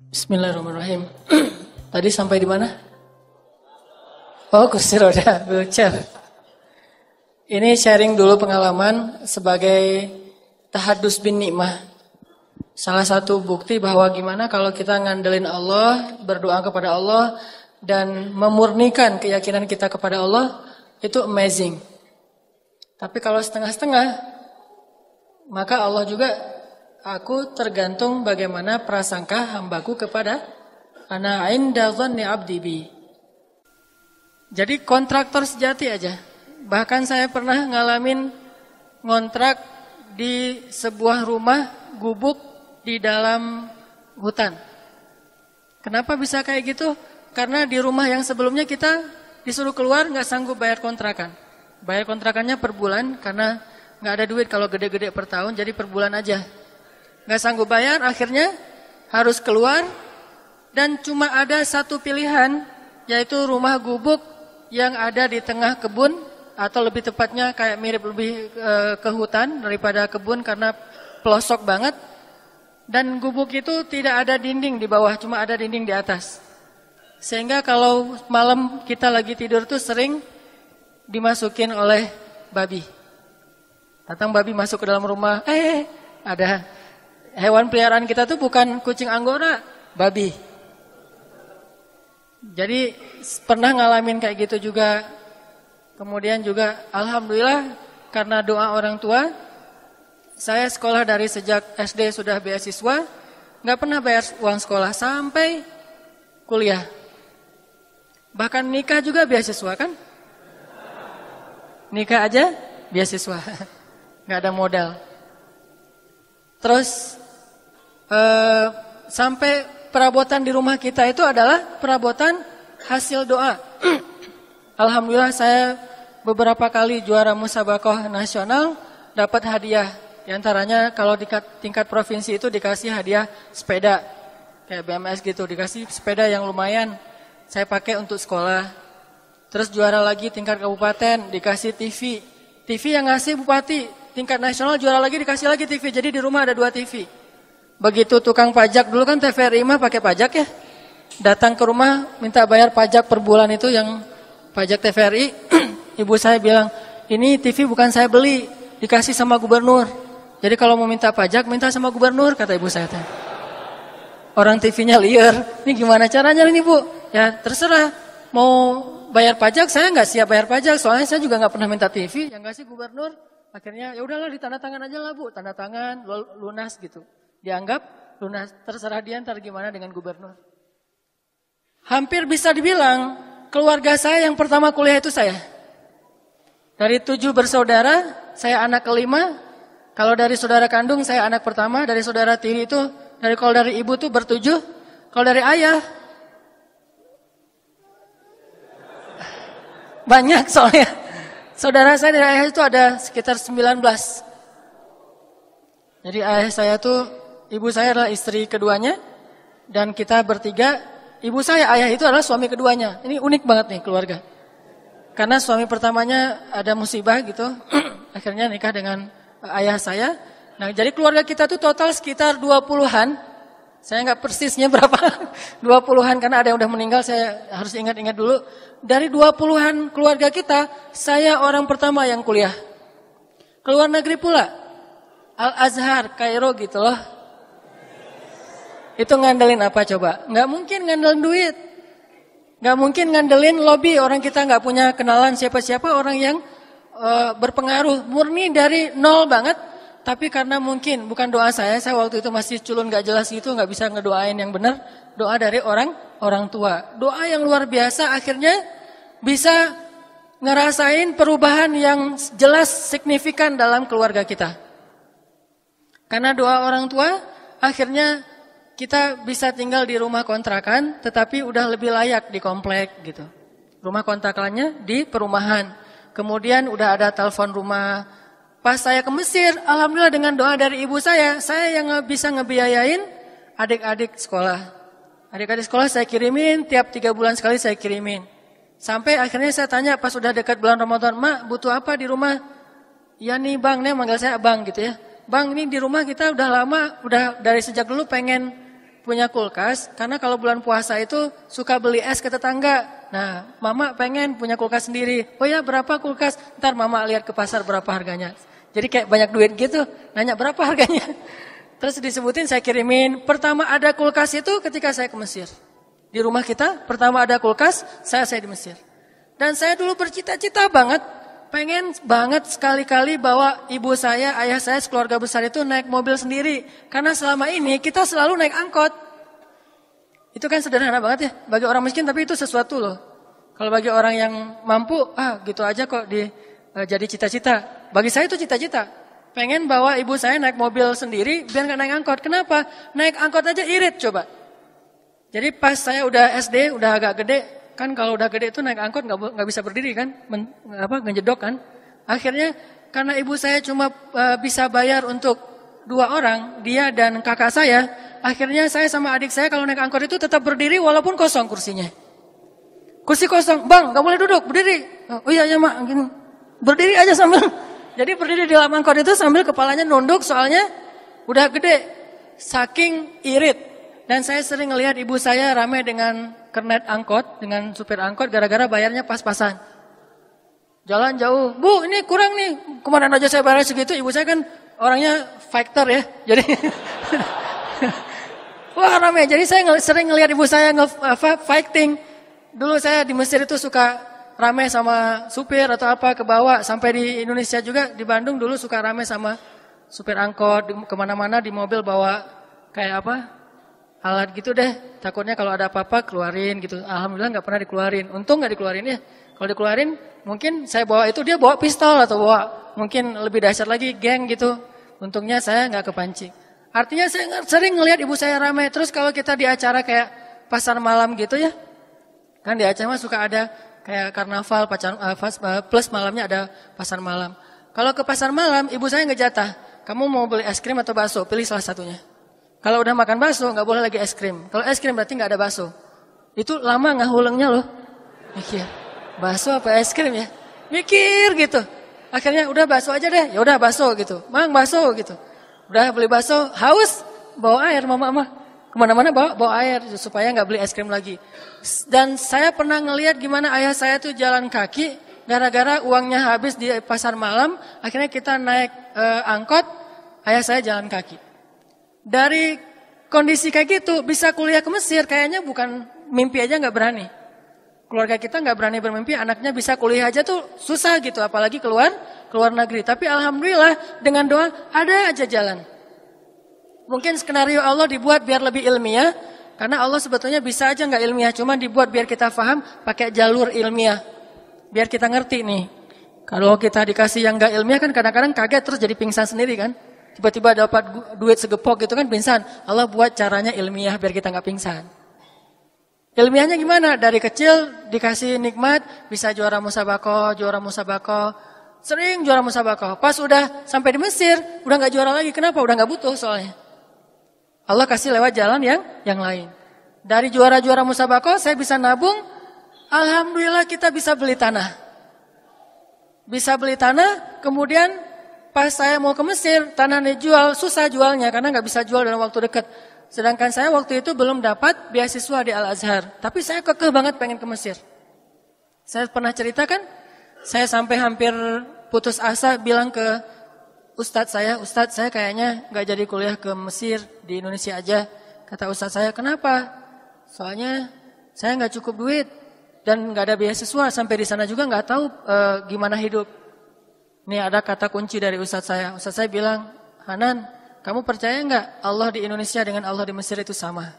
Bismillahirrahmanirrahim. Tadi sampai di mana? Oh, kursi roda, wheelchair. Ini sharing dulu pengalaman sebagai tahadus bin nikmah. Salah satu bukti bahwa gimana kalau kita ngandelin Allah, berdoa kepada Allah, dan memurnikan keyakinan kita kepada Allah, itu amazing. Tapi kalau setengah-setengah, maka Allah juga, aku tergantung bagaimana prasangka hambaku kepada ana inda dhanni abdi bi. Jadi kontraktor sejati aja. Bahkan saya pernah ngalamin ngontrak di sebuah rumah gubuk di dalam hutan. Kenapa bisa kayak gitu? Karena di rumah yang sebelumnya kita disuruh keluar nggak sanggup bayar kontrakan. Bayar kontrakannya per bulan karena nggak ada duit kalau gede-gede per tahun, jadi per bulan aja. Nggak sanggup bayar, akhirnya harus keluar dan cuma ada satu pilihan, yaitu rumah gubuk yang ada di tengah kebun atau lebih tepatnya kayak mirip lebih ke hutan daripada kebun karena pelosok banget. Dan gubuk itu tidak ada dinding di bawah, cuma ada dinding di atas. Sehingga kalau malam kita lagi tidur tuh sering dimasukin oleh babi. Datang babi masuk ke dalam rumah, ada hewan peliharaan kita tuh bukan kucing anggora, babi. Jadi pernah ngalamin kayak gitu juga. Kemudian juga alhamdulillah karena doa orang tua, saya sekolah dari sejak SD sudah beasiswa, nggak pernah bayar uang sekolah sampai kuliah. Bahkan nikah juga beasiswa kan? Nikah aja beasiswa, nggak ada modal. Terus sampai perabotan di rumah kita itu adalah perabotan hasil doa. Alhamdulillah saya beberapa kali juara musabaqah nasional dapat hadiah. Di antaranya kalau di tingkat provinsi itu dikasih hadiah sepeda. Kayak BMS gitu, dikasih sepeda yang lumayan. Saya pakai untuk sekolah. Terus juara lagi tingkat kabupaten, dikasih TV. TV yang ngasih bupati. Tingkat nasional juara lagi dikasih lagi TV. Jadi di rumah ada 2 TV. Begitu tukang pajak, dulu kan TVRI mah pakai pajak ya. Datang ke rumah minta bayar pajak per bulan itu yang pajak TVRI. Ibu saya bilang, ini TV bukan saya beli, dikasih sama gubernur. Jadi kalau mau minta pajak, minta sama gubernur, kata ibu saya. Orang TV-nya liar, ini gimana caranya ini bu? Ya terserah, mau bayar pajak, saya nggak siap bayar pajak. Soalnya saya juga nggak pernah minta TV, yang ngasih gubernur. Akhirnya ya udahlah ditanda tangan aja lah bu, tanda tangan lunas gitu. Dianggap lunas, terserah dia ntar gimana dengan gubernur. Hampir bisa dibilang keluarga saya yang pertama kuliah itu saya. Dari 7 bersaudara, saya anak kelima. Kalau dari saudara kandung saya anak pertama. Dari saudara tiri itu, kalau dari ibu tuh ber-7. Kalau dari ayah banyak soalnya. Saudara saya dari ayah itu ada sekitar 19. Jadi ayah saya tuh, ibu saya adalah istri keduanya. Dan kita bertiga, ibu saya, ayah itu adalah suami keduanya. Ini unik banget nih keluarga. Karena suami pertamanya ada musibah gitu. Akhirnya nikah dengan ayah saya. Nah jadi keluarga kita tuh total sekitar 20-an. Saya nggak persisnya berapa. 20-an karena ada yang udah meninggal, saya harus ingat-ingat dulu. Dari 20-an keluarga kita, saya orang pertama yang kuliah. Keluar negeri pula. Al-Azhar, Kairo gitu loh. Itu ngandelin apa coba? Nggak mungkin ngandelin duit. Nggak mungkin ngandelin lobby. Orang kita nggak punya kenalan siapa-siapa orang yang berpengaruh. Murni dari nol banget. Tapi karena mungkin bukan doa saya waktu itu masih culun nggak jelas gitu, nggak bisa ngedoain yang benar. Doa dari orang tua. Doa yang luar biasa akhirnya bisa ngerasain perubahan yang jelas signifikan dalam keluarga kita. Karena doa orang tua akhirnya kita bisa tinggal di rumah kontrakan, tetapi udah lebih layak di komplek gitu. Rumah kontrakannya di perumahan. Kemudian udah ada telepon rumah. Pas saya ke Mesir, alhamdulillah dengan doa dari ibu saya yang bisa ngebiayain adik-adik sekolah. Adik-adik sekolah saya kirimin, tiap 3 bulan sekali saya kirimin. Sampai akhirnya saya tanya pas udah dekat bulan Ramadan, "Mak, butuh apa di rumah?" "Ya nih bang," dia manggil saya abang gitu ya. "Bang, ini di rumah kita udah lama, udah dari sejak dulu pengen punya kulkas karena kalau bulan puasa itu suka beli es ke tetangga. Nah, mama pengen punya kulkas sendiri. Oh ya, berapa kulkas? Ntar mama lihat ke pasar berapa harganya. Jadi kayak banyak duit gitu, nanya berapa harganya. Terus disebutin, saya kirimin. Pertama ada kulkas itu ketika saya ke Mesir. Di rumah kita, pertama ada kulkas, saya di Mesir. Dan saya dulu bercita-cita banget, pengen banget sekali-kali bawa ibu saya, ayah saya, sekeluarga besar itu naik mobil sendiri. Karena selama ini kita selalu naik angkot. Itu kan sederhana banget ya, bagi orang miskin tapi itu sesuatu loh. Kalau bagi orang yang mampu, gitu aja kok jadi cita-cita. Bagi saya itu cita-cita. Pengen bawa ibu saya naik mobil sendiri biar gak naik angkot. Kenapa? Naik angkot aja irit coba. Jadi pas saya udah SD, udah agak gede, kan kalau udah gede itu naik angkot gak bisa berdiri kan, ngejedok kan. Akhirnya karena ibu saya cuma bisa bayar untuk 2 orang, dia dan kakak saya. Akhirnya saya sama adik saya kalau naik angkot itu tetap berdiri walaupun kosong kursinya. Kursi kosong, bang gak boleh duduk, berdiri. Oh iya mak, gini. Berdiri aja sambil. Jadi berdiri di dalam angkot itu sambil kepalanya nunduk soalnya udah gede. Saking irit. Dan saya sering ngelihat ibu saya rame dengan kernet angkot, dengan supir angkot gara-gara bayarnya pas-pasan. Jalan jauh, bu ini kurang nih, kemarin aja saya bayar segitu, ibu saya kan orangnya fighter ya. Jadi wah rame, jadi saya sering ngelihat ibu saya fighting. Dulu saya di Mesir itu suka rame sama supir atau apa ke bawah. Sampai di Indonesia juga, di Bandung dulu suka rame sama supir angkot. Kemana-mana di mobil bawa kayak apa, alat gitu deh. Takutnya kalau ada apa-apa keluarin gitu. Alhamdulillah gak pernah dikeluarin. Untung gak dikeluarin ya. Kalau dikeluarin mungkin saya bawa itu, dia bawa pistol atau bawa mungkin lebih dahsyat lagi geng gitu. Untungnya saya gak kepancing. Artinya saya sering ngelihat ibu saya rame. Terus kalau kita di acara kayak pasar malam gitu ya, kan di Aceh mah suka ada kayak karnaval, plus malamnya ada pasar malam. Kalau ke pasar malam, ibu saya ngejatah, kamu mau beli es krim atau bakso, pilih salah satunya. Kalau udah makan bakso, gak boleh lagi es krim. Kalau es krim berarti gak ada bakso. Itu lama ngahulengnya loh. Mikir, bakso apa es krim ya? Mikir gitu. Akhirnya udah bakso aja deh, ya udah bakso gitu. Mang bakso gitu. Udah beli bakso, haus, bawa air mama. Kemana-mana bawa air supaya nggak beli es krim lagi. Dan saya pernah ngelihat gimana ayah saya tuh jalan kaki gara-gara uangnya habis di pasar malam. Akhirnya kita naik angkot, ayah saya jalan kaki. Dari kondisi kayak gitu bisa kuliah ke Mesir kayaknya bukan mimpi aja nggak berani. Keluarga kita nggak berani bermimpi anaknya bisa kuliah aja tuh susah gitu, apalagi keluar negeri. Tapi alhamdulillah dengan doa ada aja jalan. Mungkin skenario Allah dibuat biar lebih ilmiah, karena Allah sebetulnya bisa aja nggak ilmiah, cuma dibuat biar kita paham pakai jalur ilmiah, biar kita ngerti nih. Kalau kita dikasih yang nggak ilmiah kan kadang-kadang kaget terus jadi pingsan sendiri kan, tiba-tiba dapat duit segepok gitu kan pingsan. Allah buat caranya ilmiah biar kita nggak pingsan. Ilmiahnya gimana? Dari kecil dikasih nikmat, bisa juara musabakoh, sering juara musabakoh. Pas udah sampai di Mesir, udah nggak juara lagi. Kenapa? Udah nggak butuh soalnya. Allah kasih lewat jalan yang lain. Dari juara-juara musabakoh saya bisa nabung. Alhamdulillah kita bisa beli tanah. Bisa beli tanah, kemudian pas saya mau ke Mesir, tanahnya dijual, susah jualnya karena nggak bisa jual dalam waktu dekat. Sedangkan saya waktu itu belum dapat beasiswa di Al-Azhar. Tapi saya kekeh banget pengen ke Mesir. Saya pernah cerita kan, saya sampai hampir putus asa bilang ke Ustadz saya kayaknya gak jadi kuliah ke Mesir, di Indonesia aja. Kata Ustadz saya, kenapa? Soalnya saya gak cukup duit dan gak ada beasiswa. Sampai di sana juga gak tahu gimana hidup. Ini ada kata kunci dari Ustadz saya. Ustadz saya bilang, Hanan, kamu percaya gak Allah di Indonesia dengan Allah di Mesir itu sama?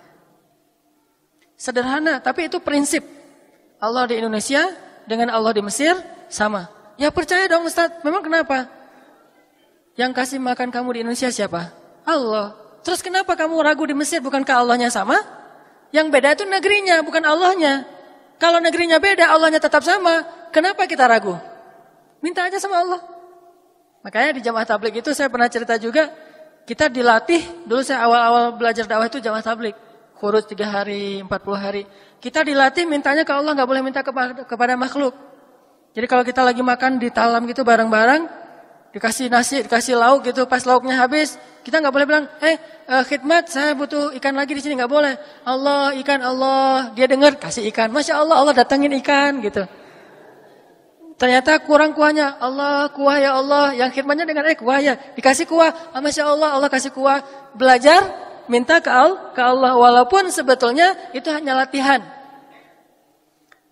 Sederhana, tapi itu prinsip. Allah di Indonesia dengan Allah di Mesir sama. Ya percaya dong Ustadz, memang kenapa? Yang kasih makan kamu di Indonesia siapa? Allah. Terus kenapa kamu ragu di Mesir? Bukankah Allahnya sama? Yang beda itu negerinya, bukan Allahnya. Kalau negerinya beda, Allahnya tetap sama. Kenapa kita ragu? Minta aja sama Allah. Makanya di jamaah tabligh itu saya pernah cerita juga. Kita dilatih, dulu saya awal-awal belajar dakwah itu jamaah tabligh. Khuruz 3 hari, 40 hari. Kita dilatih mintanya ke Allah, gak boleh minta kepada makhluk. Jadi kalau kita lagi makan di talam gitu bareng-bareng, Dikasih nasi, dikasih lauk gitu, pas lauknya habis, kita nggak boleh bilang, khidmat, saya butuh ikan lagi di sini, nggak boleh. Allah, ikan Allah, dia dengar kasih ikan, masya Allah, Allah datangin ikan gitu. Ternyata kurang kuahnya, Allah kuah ya Allah, yang khidmatnya dengan kuah ya, dikasih kuah, masya Allah, Allah kasih kuah. Belajar, minta ke Allah, walaupun sebetulnya itu hanya latihan.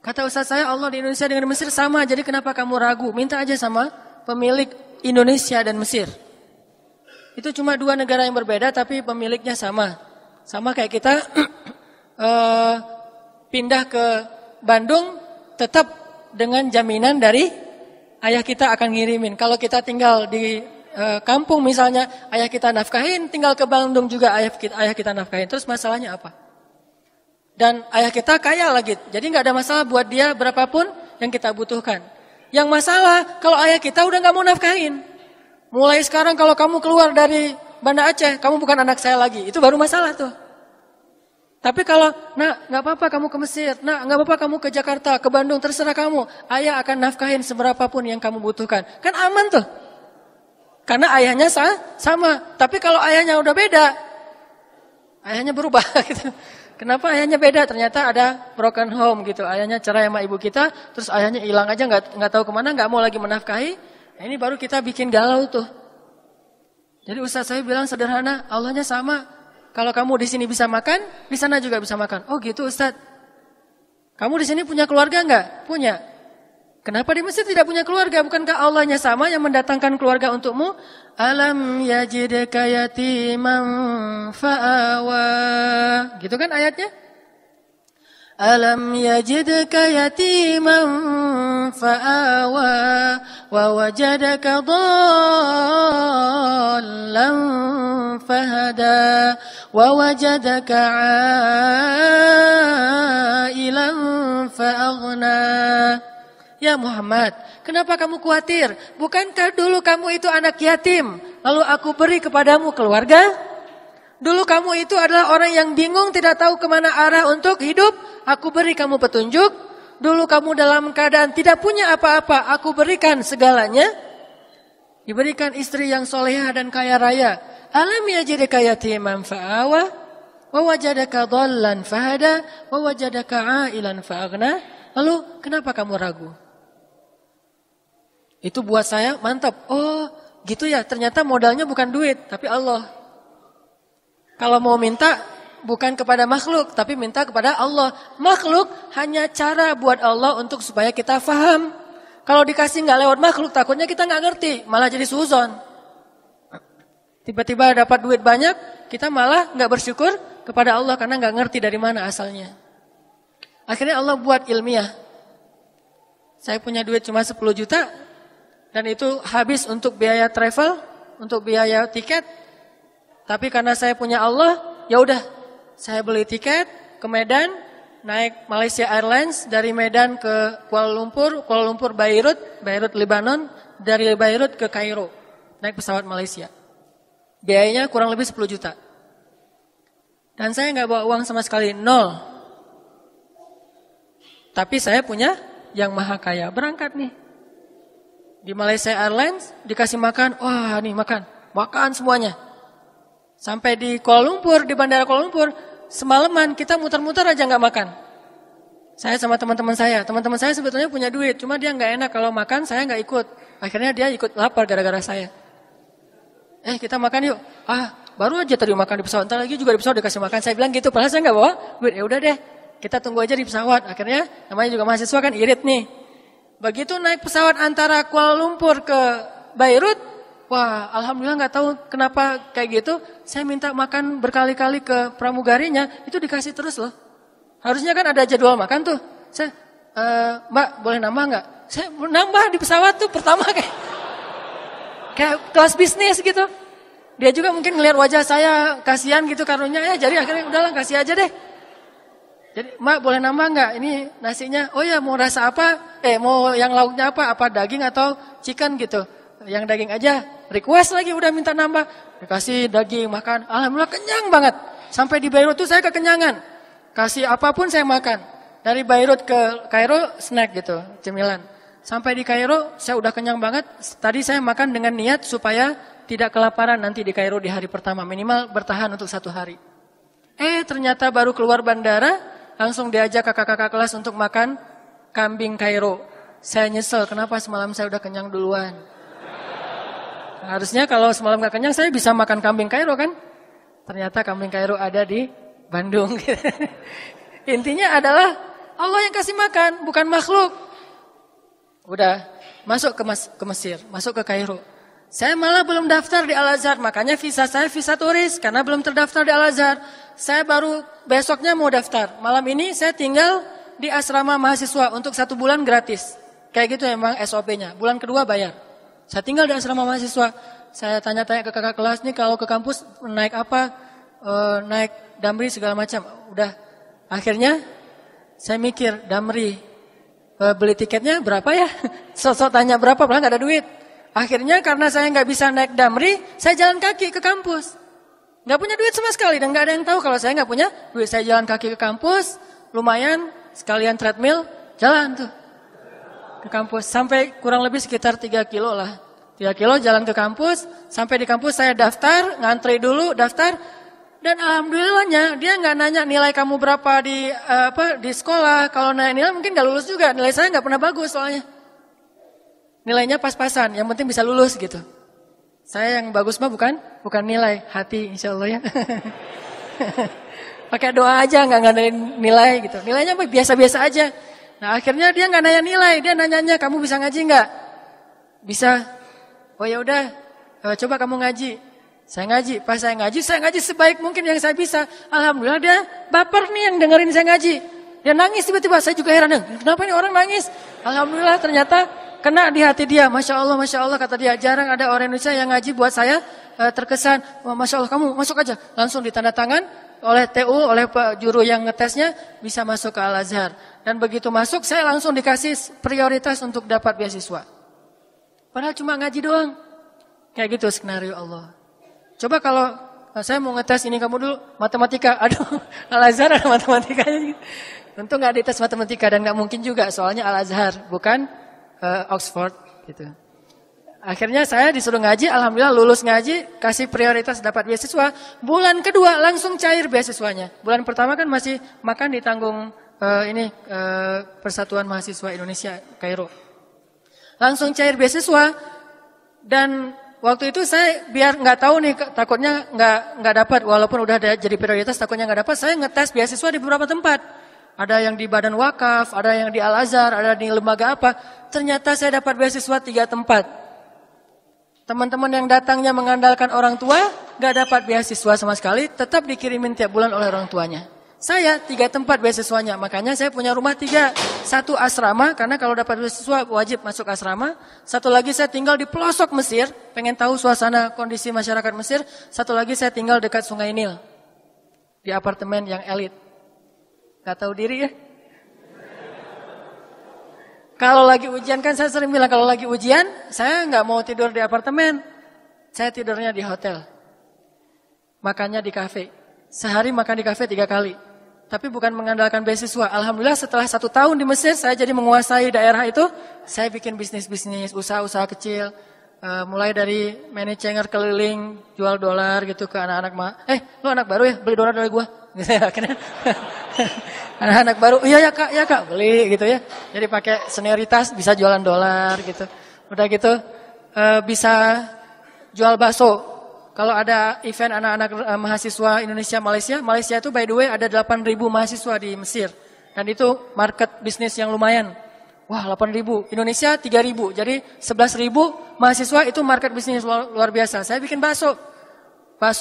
Kata ustaz saya, Allah di Indonesia dengan Mesir sama, jadi kenapa kamu ragu? Minta aja sama pemilik Indonesia dan Mesir. Itu cuma dua negara yang berbeda tapi pemiliknya sama. Sama kayak kita pindah ke Bandung tetap dengan jaminan dari ayah kita akan ngirimin. Kalau kita tinggal di kampung misalnya, ayah kita nafkahin, tinggal ke Bandung juga ayah kita nafkahin. Terus masalahnya apa? Dan ayah kita kaya lagi. Jadi nggak ada masalah buat dia berapapun yang kita butuhkan. Yang masalah, kalau ayah kita udah gak mau nafkahin. Mulai sekarang kalau kamu keluar dari Banda Aceh, kamu bukan anak saya lagi. Itu baru masalah tuh. Tapi kalau, nak gak apa-apa kamu ke Mesir, nak gak apa-apa kamu ke Jakarta, ke Bandung, terserah kamu. Ayah akan nafkahin seberapapun yang kamu butuhkan. Kan aman tuh. Karena ayahnya sama. Tapi kalau ayahnya udah beda, ayahnya berubah gitu. Kenapa ayahnya beda? Ternyata ada broken home gitu. Ayahnya cerai sama ibu kita, terus ayahnya hilang aja nggak tahu kemana, nggak mau lagi menafkahi. Nah, ini baru kita bikin galau tuh. Jadi ustaz saya bilang sederhana, Allahnya sama. Kalau kamu di sini bisa makan, di sana juga bisa makan. Oh gitu ustaz. Kamu di sini punya keluarga nggak? Punya. Kenapa di Mesir tidak punya keluarga? Bukankah Allahnya sama yang mendatangkan keluarga untukmu? Alam yajidka yatiman fa'awa. Gitu kan ayatnya? Alam yajidka yatiman fa'awa wa wajadaka dhallan fahada wa wajadaka 'ailan fa'aghna. Ya Muhammad, kenapa kamu khawatir? Bukankah dulu kamu itu anak yatim, lalu aku beri kepadamu keluarga? Dulu kamu itu adalah orang yang bingung, tidak tahu kemana arah untuk hidup, aku beri kamu petunjuk. Dulu kamu dalam keadaan tidak punya apa-apa, aku berikan segalanya. Diberikan istri yang solehah dan kaya raya. Alam yajidka yatiman fa'awa, wa wajadaka dhallan fahada, wa wajadaka 'ailan fa'aghna. Lalu kenapa kamu ragu? Itu buat saya mantap. Oh gitu ya, ternyata modalnya bukan duit, tapi Allah. Kalau mau minta bukan kepada makhluk, tapi minta kepada Allah. Makhluk hanya cara buat Allah untuk supaya kita faham. Kalau dikasih nggak lewat makhluk, takutnya kita nggak ngerti, malah jadi suzon. Tiba-tiba dapat duit banyak, kita malah nggak bersyukur kepada Allah karena nggak ngerti dari mana asalnya. Akhirnya Allah buat ilmiah. Saya punya duit cuma 10 juta, dan itu habis untuk biaya travel, untuk biaya tiket. Tapi karena saya punya Allah, ya udah, saya beli tiket ke Medan, naik Malaysia Airlines dari Medan ke Kuala Lumpur Beirut Lebanon, dari Beirut ke Kairo, naik pesawat Malaysia. Biayanya kurang lebih 10 juta. Dan saya nggak bawa uang sama sekali, 0. Tapi saya punya yang maha kaya, berangkat nih. Di Malaysia Airlines dikasih makan, wah nih makan semuanya. Sampai di Kuala Lumpur, di bandara Kuala Lumpur, semalaman kita muter-muter aja nggak makan. Saya sama teman-teman saya sebetulnya punya duit, cuma dia nggak enak kalau makan, saya nggak ikut. Akhirnya dia ikut lapar gara-gara saya. Kita makan yuk. Baru aja tadi makan di pesawat, ntar lagi juga di pesawat dikasih makan. Saya bilang gitu, padahal saya nggak bawa duit. Ya udah deh, kita tunggu aja di pesawat. Akhirnya namanya juga mahasiswa kan irit nih. Begitu naik pesawat antara Kuala Lumpur ke Beirut, wah alhamdulillah nggak tahu kenapa kayak gitu. Saya minta makan berkali-kali ke pramugarinya, itu dikasih terus loh. Harusnya kan ada jadwal makan tuh. Saya, Mbak boleh nambah nggak? Saya nambah di pesawat tuh pertama kayak kelas bisnis gitu. Dia juga mungkin ngelihat wajah saya kasihan gitu karunya ya, jadi akhirnya udahlah kasih aja deh. Jadi, Mbak boleh nambah nggak? Ini nasinya. Oh ya, mau rasa apa? Mau yang lauknya apa? Apa daging atau chicken gitu? Yang daging aja. Request lagi, udah minta nambah. Dikasih daging, makan. Alhamdulillah kenyang banget. Sampai di Beirut tuh saya kekenyangan. Kasih apapun saya makan. Dari Beirut ke Kairo snack gitu, cemilan. Sampai di Kairo, saya udah kenyang banget. Tadi saya makan dengan niat supaya tidak kelaparan nanti di Kairo di hari pertama. Minimal bertahan untuk 1 hari. Ternyata baru keluar bandara, langsung diajak kakak-kakak kelas untuk makan kambing Kairo. Saya nyesel, kenapa semalam saya udah kenyang duluan. Harusnya kalau semalam gak kenyang, saya bisa makan kambing Kairo kan. Ternyata kambing Kairo ada di Bandung. Intinya adalah Allah yang kasih makan, bukan makhluk. Udah masuk ke Mesir, masuk ke Kairo. Saya malah belum daftar di Al-Azhar, makanya visa saya visa turis karena belum terdaftar di Al-Azhar. Saya baru besoknya mau daftar. Malam ini saya tinggal di asrama mahasiswa untuk 1 bulan gratis. Kayak gitu emang SOP-nya. Bulan kedua bayar. Saya tinggal di asrama mahasiswa. Saya tanya-tanya ke kakak kelas nih kalau ke kampus naik apa, naik Damri segala macam. Udah akhirnya saya mikir Damri. Beli tiketnya berapa ya? Sosok tanya berapa, padahal gak ada duit. Akhirnya karena saya gak bisa naik Damri, saya jalan kaki ke kampus. Gak punya duit sama sekali dan gak ada yang tahu kalau saya gak punya duit. Saya jalan kaki ke kampus, lumayan sekalian treadmill, jalan tuh ke kampus. Sampai kurang lebih sekitar 3 kilo lah. 3 kilo jalan ke kampus, sampai di kampus saya daftar, ngantri dulu, daftar. Dan alhamdulillahnya dia nggak nanya nilai kamu berapa di sekolah. Kalau nanya nilai mungkin nggak lulus juga. Nilai saya nggak pernah bagus soalnya. Nilainya pas-pasan. Yang penting bisa lulus gitu. Saya yang bagus mah bukan nilai, hati insya Allah ya. Pakai doa aja nggak ngadain nilai gitu. Nilainya biasa-biasa aja. Nah akhirnya dia nggak nanya nilai. Dia nanyanya kamu bisa ngaji nggak? Bisa. Oh ya udah. Coba kamu ngaji. Saya ngaji, pas saya ngaji sebaik mungkin yang saya bisa. Alhamdulillah dia baper nih yang dengerin saya ngaji. Dia nangis tiba-tiba, saya juga heran. Kenapa ini orang nangis? Alhamdulillah ternyata kena di hati dia. Masya Allah kata dia. Jarang ada orang Indonesia yang ngaji buat saya terkesan. Masya Allah kamu masuk aja. Langsung ditanda tangan oleh TU, oleh juru yang ngetesnya bisa masuk ke Al-Azhar. Dan begitu masuk saya langsung dikasih prioritas untuk dapat beasiswa. Padahal cuma ngaji doang. Kayak gitu skenario Allah. Coba kalau saya mau ngetes ini kamu dulu matematika, aduh Al-Azhar ada matematikanya. Tentu nggak dites matematika dan nggak mungkin juga soalnya Al-Azhar bukan Oxford gitu. Akhirnya saya disuruh ngaji, alhamdulillah lulus ngaji, kasih prioritas dapat beasiswa. Bulan kedua langsung cair beasiswanya. Bulan pertama kan masih makan ditanggung Persatuan Mahasiswa Indonesia Kairo. Langsung cair beasiswa dan waktu itu saya biar nggak tahu nih takutnya nggak dapat walaupun udah jadi prioritas takutnya nggak dapat saya ngetes beasiswa di beberapa tempat ada yang di Badan Wakaf ada yang di Al-Azhar ada di lembaga apa ternyata saya dapat beasiswa 3 tempat teman-teman yang datangnya mengandalkan orang tua nggak dapat beasiswa sama sekali tetap dikirimin tiap bulan oleh orang tuanya saya 3 tempat beasiswanya makanya saya punya rumah 3 1 asrama karena kalau dapat beasiswa wajib masuk asrama 1 lagi saya tinggal di pelosok Mesir pengen tahu suasana kondisi masyarakat Mesir 1 lagi saya tinggal dekat Sungai Nil di apartemen yang elit gak tahu diri ya kalau lagi ujian kan saya sering bilang kalau lagi ujian saya gak mau tidur di apartemen saya tidurnya di hotel makannya di kafe sehari makan di kafe 3 kali tapi bukan mengandalkan beasiswa. Alhamdulillah setelah 1 tahun di Mesir saya jadi menguasai daerah itu. Saya bikin bisnis-bisnis, usaha-usaha kecil. Mulai dari manajer keliling, jual dolar gitu ke anak-anak. Lu anak baru ya? Beli dolar dari gua. Anak-anak baru, iya ya kak, beli gitu ya. Jadi pakai senioritas bisa jualan dolar gitu. Udah gitu bisa jual bakso. Kalau ada event anak-anak mahasiswa Indonesia Malaysia itu by the way ada 8.000 mahasiswa di Mesir. Dan itu market bisnis yang lumayan. Wah 8.000, Indonesia 3.000. Jadi 11.000 mahasiswa itu market bisnis luar biasa. Saya bikin bakso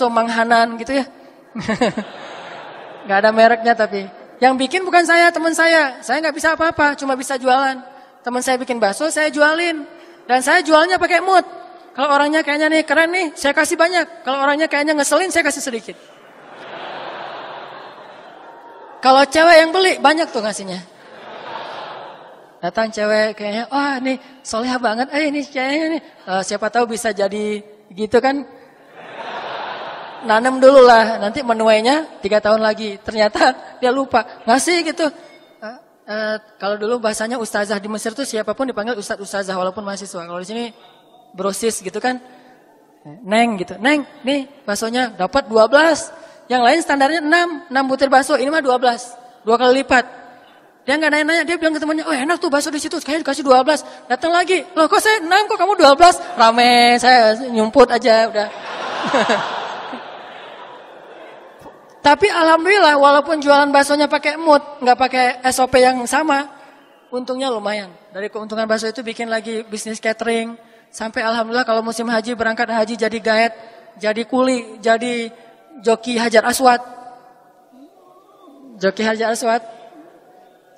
Manghanan gitu ya. Gak ada mereknya tapi. Yang bikin bukan saya, teman saya. Saya gak bisa apa-apa, cuma bisa jualan. Teman saya bikin bakso, saya jualin. Dan saya jualnya pakai mood. Kalau orangnya kayaknya nih keren nih, saya kasih banyak. Kalau orangnya kayaknya ngeselin, saya kasih sedikit. Kalau cewek yang beli, banyak tuh ngasihnya. Datang cewek kayaknya, wah nih solehah banget, ini kayaknya nih. Siapa tahu bisa jadi gitu kan. Nanam dulu lah, nanti menuainya 3 tahun lagi. Ternyata dia lupa, ngasih gitu. Kalau dulu bahasanya ustazah di Mesir tuh siapapun dipanggil ustazah walaupun mahasiswa. Kalau di sini brosis gitu kan. Neng gitu. Neng, nih baksonya dapat 12. Yang lain standarnya 6 butir bakso. Ini mah 12. 2 kali lipat. Dia enggak nanya-nanya, dia bilang ke temannya, "Oh, enak tuh bakso di situ, kayaknya dikasih 12." Datang lagi. "Loh, kok saya 6, kok kamu 12?" Rame, saya nyumput aja udah. Tapi alhamdulillah walaupun jualan baksonya pakai mood, nggak pakai SOP yang sama, untungnya lumayan. Dari keuntungan bakso itu bikin lagi bisnis catering. Sampai alhamdulillah kalau musim haji berangkat haji jadi guide, jadi kuli, jadi joki Hajar Aswad. Joki Hajar Aswad.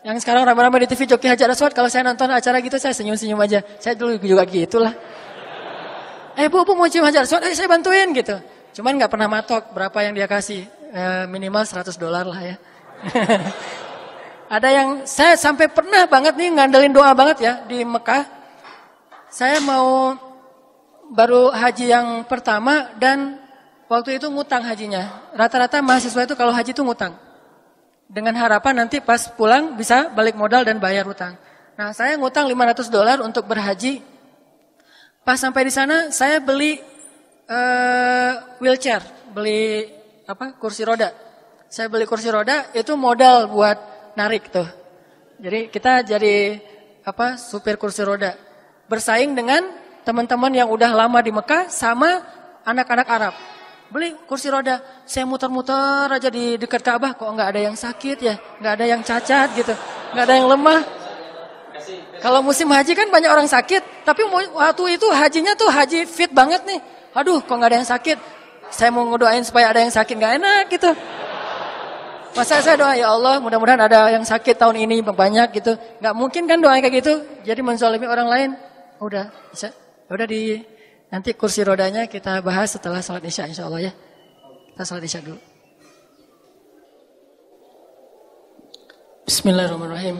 Yang sekarang ramai-ramai di TV joki Hajar Aswad, kalau saya nonton acara gitu saya senyum-senyum aja. Saya dulu juga gitulah. Bu mau cium Hajar Aswad, saya bantuin gitu. Cuman nggak pernah matok berapa yang dia kasih. Minimal $100 lah ya. Ada yang saya sampai pernah banget nih ngandelin doa banget ya di Mekah. Saya mau baru haji yang pertama dan waktu itu ngutang hajinya. Rata-rata mahasiswa itu kalau haji itu ngutang. Dengan harapan nanti pas pulang bisa balik modal dan bayar utang. Nah, saya ngutang $500 untuk berhaji. Pas sampai di sana saya beli wheelchair, beli kursi roda. Saya beli kursi roda itu modal buat narik tuh. Jadi kita jadi supir kursi roda. Bersaing dengan teman-teman yang udah lama di Mekah sama anak-anak Arab. Beli kursi roda, saya muter-muter aja di dekat Ka'bah, kok nggak ada yang sakit ya, nggak ada yang cacat gitu, nggak ada yang lemah. Kalau musim haji kan banyak orang sakit, tapi waktu itu hajinya tuh haji fit banget nih. Aduh, kok nggak ada yang sakit. Saya mau ngedoain supaya ada yang sakit, nggak enak gitu. Masa saya doa, ya Allah mudah-mudahan ada yang sakit tahun ini banyak gitu. Nggak mungkin kan doa kayak gitu, jadi menzalimi orang lain. Udah, bisa. Udah nanti kursi rodanya kita bahas setelah salat isya insya Allah ya. Kita salat isya dulu. Bismillahirrahmanirrahim.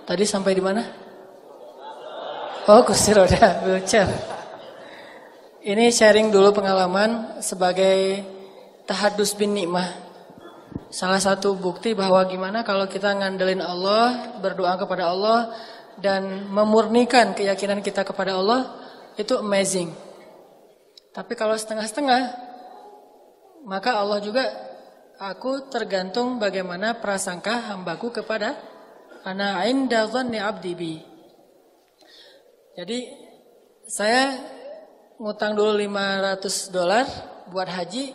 Tadi sampai di mana? Oh, kursi roda, wheelchair. Ini sharing dulu pengalaman sebagai tahadus bin nikmah. Salah satu bukti bahwa gimana kalau kita ngandelin Allah, berdoa kepada Allah dan memurnikan keyakinan kita kepada Allah, itu amazing. Tapi kalau setengah-setengah, maka Allah juga, aku tergantung bagaimana prasangka hambaku kepada ana inda dhanni abdi bi. Jadi saya ngutang dulu $500 buat haji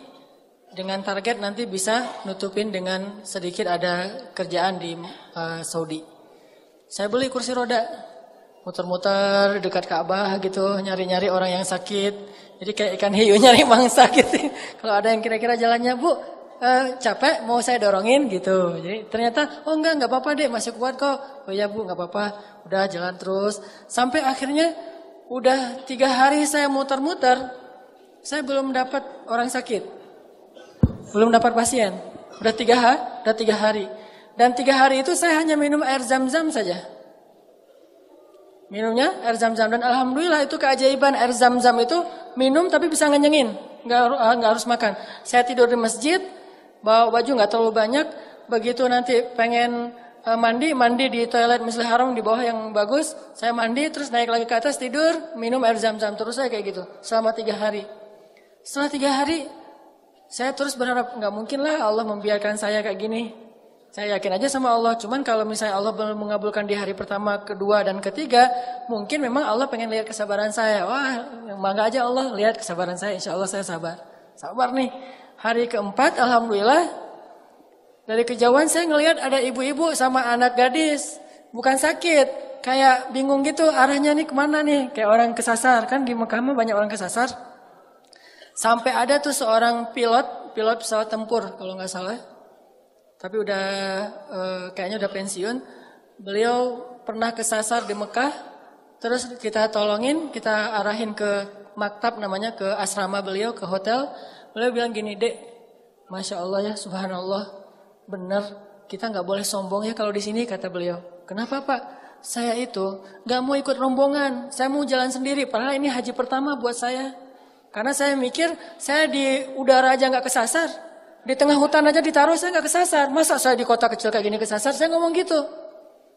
dengan target nanti bisa nutupin dengan sedikit ada kerjaan di Saudi. Saya beli kursi roda, muter-muter dekat Ka'bah gitu, nyari-nyari orang yang sakit. Jadi kayak ikan hiu nyari mangsa gitu. Kalau ada yang kira-kira jalannya, "Bu, capek mau saya dorongin gitu." Jadi ternyata, "Oh enggak apa-apa deh, masih kuat kok." "Oh iya Bu, enggak apa-apa." Udah jalan terus sampai akhirnya udah 3 hari saya muter-muter, saya belum dapat orang sakit, belum dapat pasien. Udah 3 hari, dan 3 hari itu saya hanya minum air zam-zam saja. Minumnya air zam-zam dan alhamdulillah itu keajaiban air zam-zam itu minum tapi bisa ngenyengin, nggak harus makan. Saya tidur di masjid, bawa baju nggak terlalu banyak, begitu nanti pengen mandi di toilet Masjidil Haram di bawah yang bagus, saya mandi terus naik lagi ke atas tidur, minum air zam-zam terus saya kayak gitu selama 3 hari. Setelah 3 hari saya terus berharap nggak mungkin lah Allah membiarkan saya kayak gini. Saya yakin aja sama Allah, cuman kalau misalnya Allah belum mengabulkan di hari pertama, kedua dan ketiga, mungkin memang Allah pengen lihat kesabaran saya. Wah, bangga aja Allah lihat kesabaran saya, insya Allah saya sabar. Sabar nih. Hari keempat alhamdulillah dari kejauhan saya ngelihat ada ibu-ibu sama anak gadis, bukan sakit, kayak bingung gitu arahnya nih kemana nih, kayak orang kesasar, kan di Mekah mah banyak orang kesasar. Sampai ada tuh seorang pilot pesawat tempur kalau nggak salah, tapi udah kayaknya udah pensiun. Beliau pernah kesasar di Mekah, terus kita tolongin, kita arahin ke maktab namanya, ke asrama beliau, ke hotel. Beliau bilang gini, "Dek, Masya Allah ya, Subhanallah, benar kita nggak boleh sombong ya kalau di sini," kata beliau. "Kenapa Pak? Saya itu nggak mau ikut rombongan, saya mau jalan sendiri. Padahal ini haji pertama buat saya. Karena saya mikir saya di udara aja nggak kesasar, di tengah hutan aja ditaruh saya nggak kesasar. Masa saya di kota kecil kayak gini kesasar?" Saya ngomong gitu.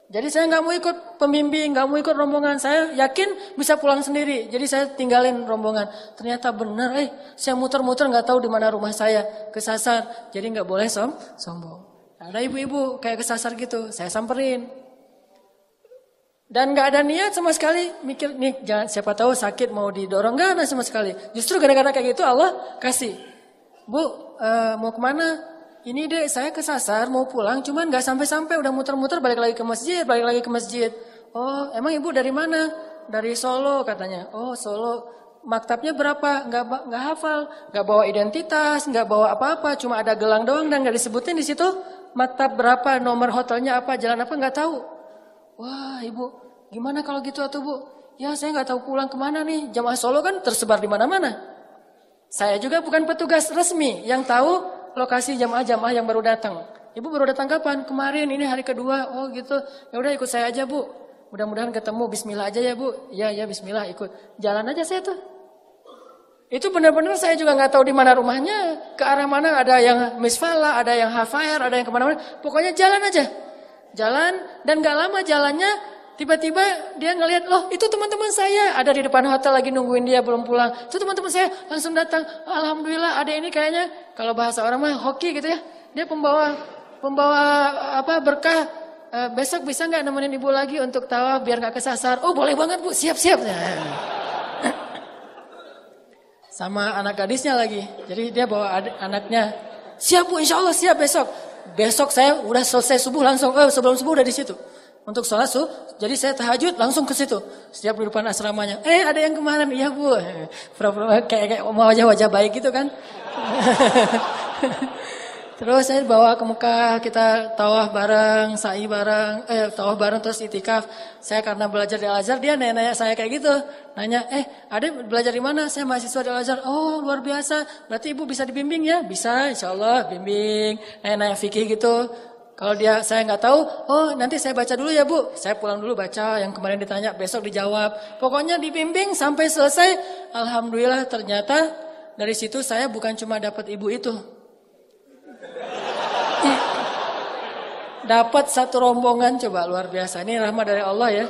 Jadi saya nggak mau ikut pembimbing, nggak mau ikut rombongan. Saya yakin bisa pulang sendiri. Jadi saya tinggalin rombongan. Ternyata benar, saya muter-muter nggak tahu di mana rumah saya, kesasar. Jadi nggak boleh sombong. Ada ibu-ibu kayak kesasar gitu, saya samperin. Dan nggak ada niat sama sekali mikir nih, jangan siapa tahu sakit mau didorong, nggak ada sama sekali. Justru gara-gara kayak gitu Allah kasih, Bu, mau kemana? Ini deh saya kesasar mau pulang cuman gak sampai-sampai udah muter-muter balik lagi ke masjid. Oh emang ibu dari mana? Dari Solo katanya. Oh Solo. Maktabnya berapa? Gak hafal. Gak bawa identitas, gak bawa apa-apa. Cuma ada gelang doang dan gak disebutin di situ. Maktab berapa, nomor hotelnya apa, jalan apa gak tahu. Wah ibu gimana kalau gitu atuh bu? Ya saya gak tahu pulang kemana nih. Jamaah Solo kan tersebar di mana-mana. Saya juga bukan petugas resmi yang tahu lokasi jamaah-jamaah yang baru datang. Ibu baru datang kapan? Kemarin, ini hari kedua. Oh gitu. Ya udah ikut saya aja bu. Mudah-mudahan ketemu. Bismillah aja ya bu. Ya Bismillah ikut. Jalan aja saya tuh. Itu benar-benar saya juga nggak tahu di mana rumahnya, ke arah mana. Ada yang misfala, ada yang hafair, ada yang kemana-mana. Pokoknya jalan aja. Jalan dan nggak lama jalannya. Tiba-tiba dia ngelihat, loh itu teman-teman saya ada di depan hotel lagi nungguin dia belum pulang. Itu teman-teman saya langsung datang. Alhamdulillah ada ini kayaknya kalau bahasa orang mah hoki gitu ya. Dia pembawa berkah. Besok bisa nggak nemenin ibu lagi untuk tawaf biar nggak kesasar? Oh boleh banget bu, siap-siap. Sama anak gadisnya lagi. Jadi dia bawa anaknya. Siap bu, insya Allah siap besok. Besok saya udah selesai subuh langsung. Sebelum subuh udah di situ. Untuk sholat jadi saya tahajud langsung ke situ. Setiap di depan asramanya. Ada yang kemarin, iya bu. Pura-pura kayak wajah-wajah baik gitu kan. Terus saya bawa ke Mekah, kita tawaf bareng, sa'i bareng, tawaf bareng terus itikaf. Saya karena belajar di Al-Azhar, dia nanya saya kayak gitu. Nanya, adek belajar di mana? Saya mahasiswa di Al-Azhar. Oh luar biasa, berarti ibu bisa dibimbing ya? Bisa, insya Allah bimbing. Nanya fikih gitu. Kalau saya nggak tahu, nanti saya baca dulu ya bu. Saya pulang dulu baca yang kemarin ditanya, besok dijawab. Pokoknya dibimbing sampai selesai. Alhamdulillah ternyata dari situ saya bukan cuma dapat ibu itu. Dapat satu rombongan coba luar biasa. Ini rahmat dari Allah ya.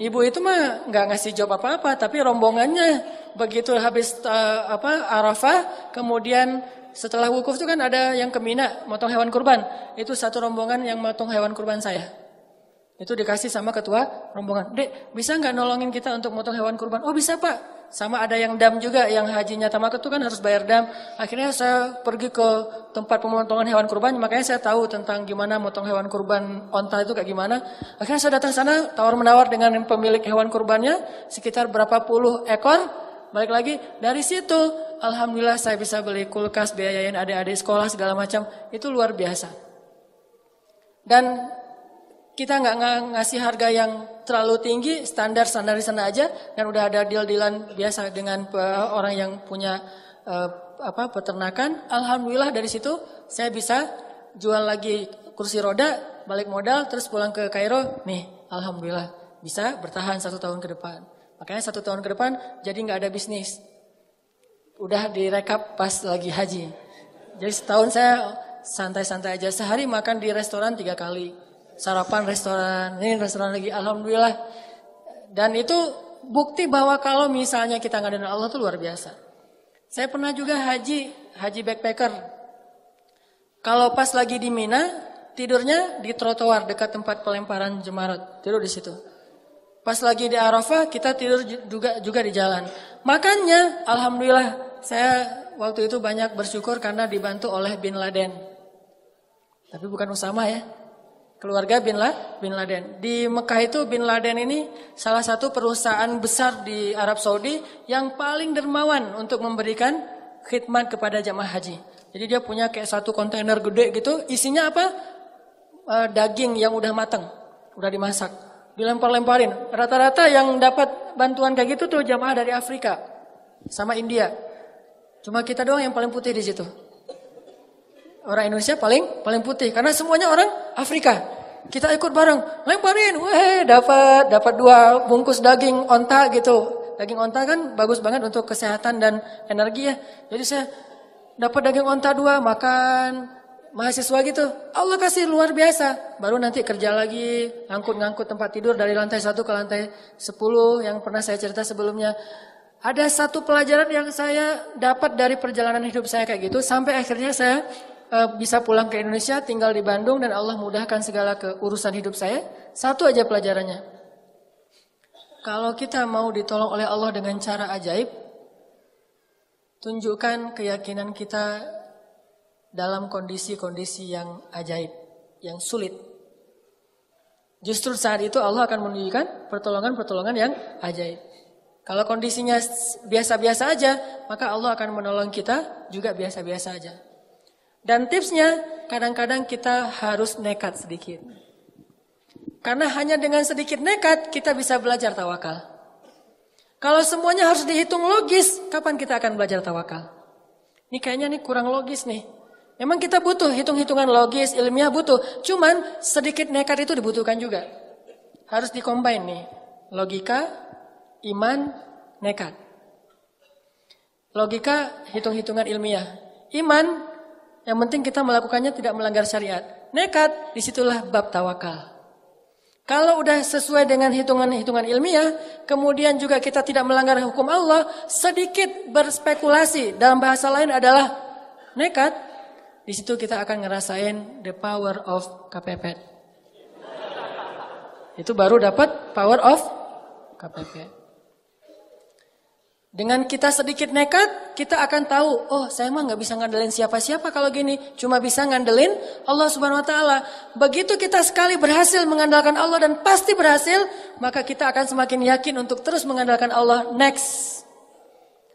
Ibu itu mah nggak ngasih jawab apa-apa, tapi rombongannya begitu habis Arafah, kemudian setelah wukuf itu kan ada yang ke Mina, motong hewan kurban. Itu satu rombongan yang motong hewan kurban saya. Itu dikasih sama ketua rombongan. Dek, bisa nggak nolongin kita untuk motong hewan kurban? Oh bisa pak. Sama ada yang dam juga, yang hajinya tamak itu kan harus bayar dam. Akhirnya saya pergi ke tempat pemotongan hewan kurban, makanya saya tahu tentang gimana motong hewan kurban onta itu kayak gimana. Akhirnya saya datang sana, tawar-menawar dengan pemilik hewan kurbannya, sekitar berapa puluh ekor. Balik lagi, dari situ alhamdulillah saya bisa beli kulkas, biayain adik-adik sekolah segala macam. Itu luar biasa. Dan kita nggak ngasih harga yang terlalu tinggi, standar di sana aja. Dan udah ada deal-dealan biasa dengan orang yang punya peternakan. Alhamdulillah dari situ saya bisa jual lagi kursi roda, balik modal, terus pulang ke Kairo. Nih, alhamdulillah bisa bertahan 1 tahun ke depan. Makanya 1 tahun ke depan jadi nggak ada bisnis. Udah direkap pas lagi haji. Jadi setahun saya santai-santai aja. Sehari makan di restoran 3 kali. Sarapan restoran, ini restoran lagi. Alhamdulillah. Dan itu bukti bahwa kalau misalnya kita ngadain Allah itu luar biasa. Saya pernah juga haji backpacker. Kalau pas lagi di Mina, tidurnya di trotoar dekat tempat pelemparan jemarat. Tidur di situ. Pas lagi di Arafah kita tidur juga di jalan. Makanya alhamdulillah saya waktu itu banyak bersyukur karena dibantu oleh Bin Laden. Tapi bukan Usama ya. Keluarga Bin Laden. Di Mekah itu Bin Laden ini salah satu perusahaan besar di Arab Saudi yang paling dermawan untuk memberikan khidmat kepada jamaah haji. Jadi dia punya kayak satu kontainer gede gitu, isinya apa? Daging yang udah matang, udah dimasak. Dilempar-lemparin. Rata-rata yang dapat bantuan kayak gitu tuh jamaah dari Afrika sama India. Cuma kita doang yang paling putih di situ. Orang Indonesia paling putih karena semuanya orang Afrika. Kita ikut bareng, lemparin, dapat 2 bungkus daging onta gitu. Daging onta kan bagus banget untuk kesehatan dan energi ya. Jadi saya dapat daging onta 2, makan, mahasiswa gitu. Allah kasih luar biasa. Baru nanti kerja lagi, ngangkut-ngangkut tempat tidur dari lantai 1 ke lantai 10 yang pernah saya cerita sebelumnya. Ada satu pelajaran yang saya dapat dari perjalanan hidup saya kayak gitu. Sampai akhirnya saya bisa pulang ke Indonesia, tinggal di Bandung dan Allah mudahkan segala keurusan hidup saya. Satu aja pelajarannya. Kalau kita mau ditolong oleh Allah dengan cara ajaib, tunjukkan keyakinan kita dalam kondisi-kondisi yang ajaib, yang sulit. Justru saat itu Allah akan menunjukkan pertolongan-pertolongan yang ajaib. Kalau kondisinya biasa-biasa aja, maka Allah akan menolong kita juga biasa-biasa aja. Dan tipsnya, kadang-kadang kita harus nekat sedikit. Karena hanya dengan sedikit nekat, kita bisa belajar tawakal. Kalau semuanya harus dihitung logis, kapan kita akan belajar tawakal? Ini kayaknya kurang logis nih. Memang kita butuh hitung-hitungan logis, ilmiah butuh. Cuman sedikit nekat itu dibutuhkan juga. Harus dikombin nih. Logika, iman, nekat. Logika, hitung-hitungan ilmiah. Iman, yang penting kita melakukannya tidak melanggar syariat. Nekat, disitulah bab tawakal. Kalau udah sesuai dengan hitungan-hitungan ilmiah, kemudian juga kita tidak melanggar hukum Allah, sedikit berspekulasi, dalam bahasa lain adalah nekat, di situ kita akan ngerasain the power of kepepet. Itu baru dapat power of kepepet. Dengan kita sedikit nekat, kita akan tahu, oh saya mah gak bisa ngandelin siapa-siapa kalau gini. Cuma bisa ngandelin Allah Subhanahu Wa Taala. Begitu kita sekali berhasil mengandalkan Allah dan pasti berhasil, maka kita akan semakin yakin untuk terus mengandalkan Allah next.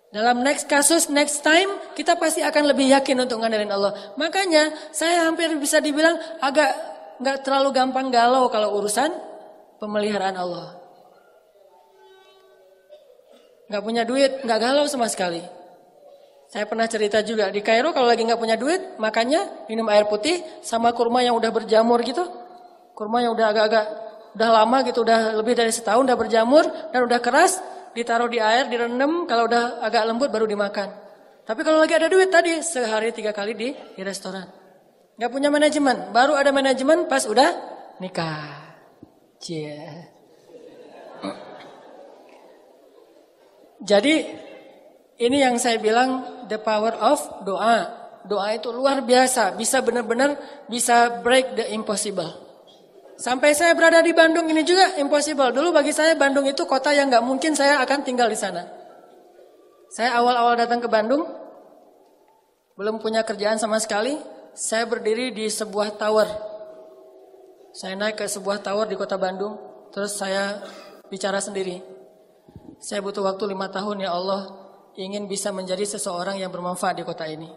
Dalam next kasus, next time, kita pasti akan lebih yakin untuk ngandelin Allah. Makanya saya hampir bisa dibilang agak gak terlalu gampang galau kalau urusan pemeliharaan Allah. Gak punya duit, gak galau sama sekali. Saya pernah cerita juga, di Kairo kalau lagi gak punya duit, makannya minum air putih sama kurma yang udah berjamur gitu. Kurma yang udah agak-agak, udah lama gitu, udah lebih dari setahun udah berjamur dan udah keras, ditaruh di air, direndam, kalau udah agak lembut baru dimakan. Tapi kalau lagi ada duit tadi, sehari 3 kali di restoran. Gak punya manajemen, baru ada manajemen pas udah nikah. Cie. Jadi ini yang saya bilang the power of doa. Doa itu luar biasa, bisa benar-benar bisa break the impossible. Sampai saya berada di Bandung ini juga impossible. Dulu bagi saya Bandung itu kota yang gak mungkin saya akan tinggal di sana. Saya awal-awal datang ke Bandung, belum punya kerjaan sama sekali. Saya berdiri di sebuah tower. Saya naik ke sebuah tower di kota Bandung, terus saya bicara sendiri. Saya butuh waktu 5 tahun ya Allah, ingin bisa menjadi seseorang yang bermanfaat di kota ini.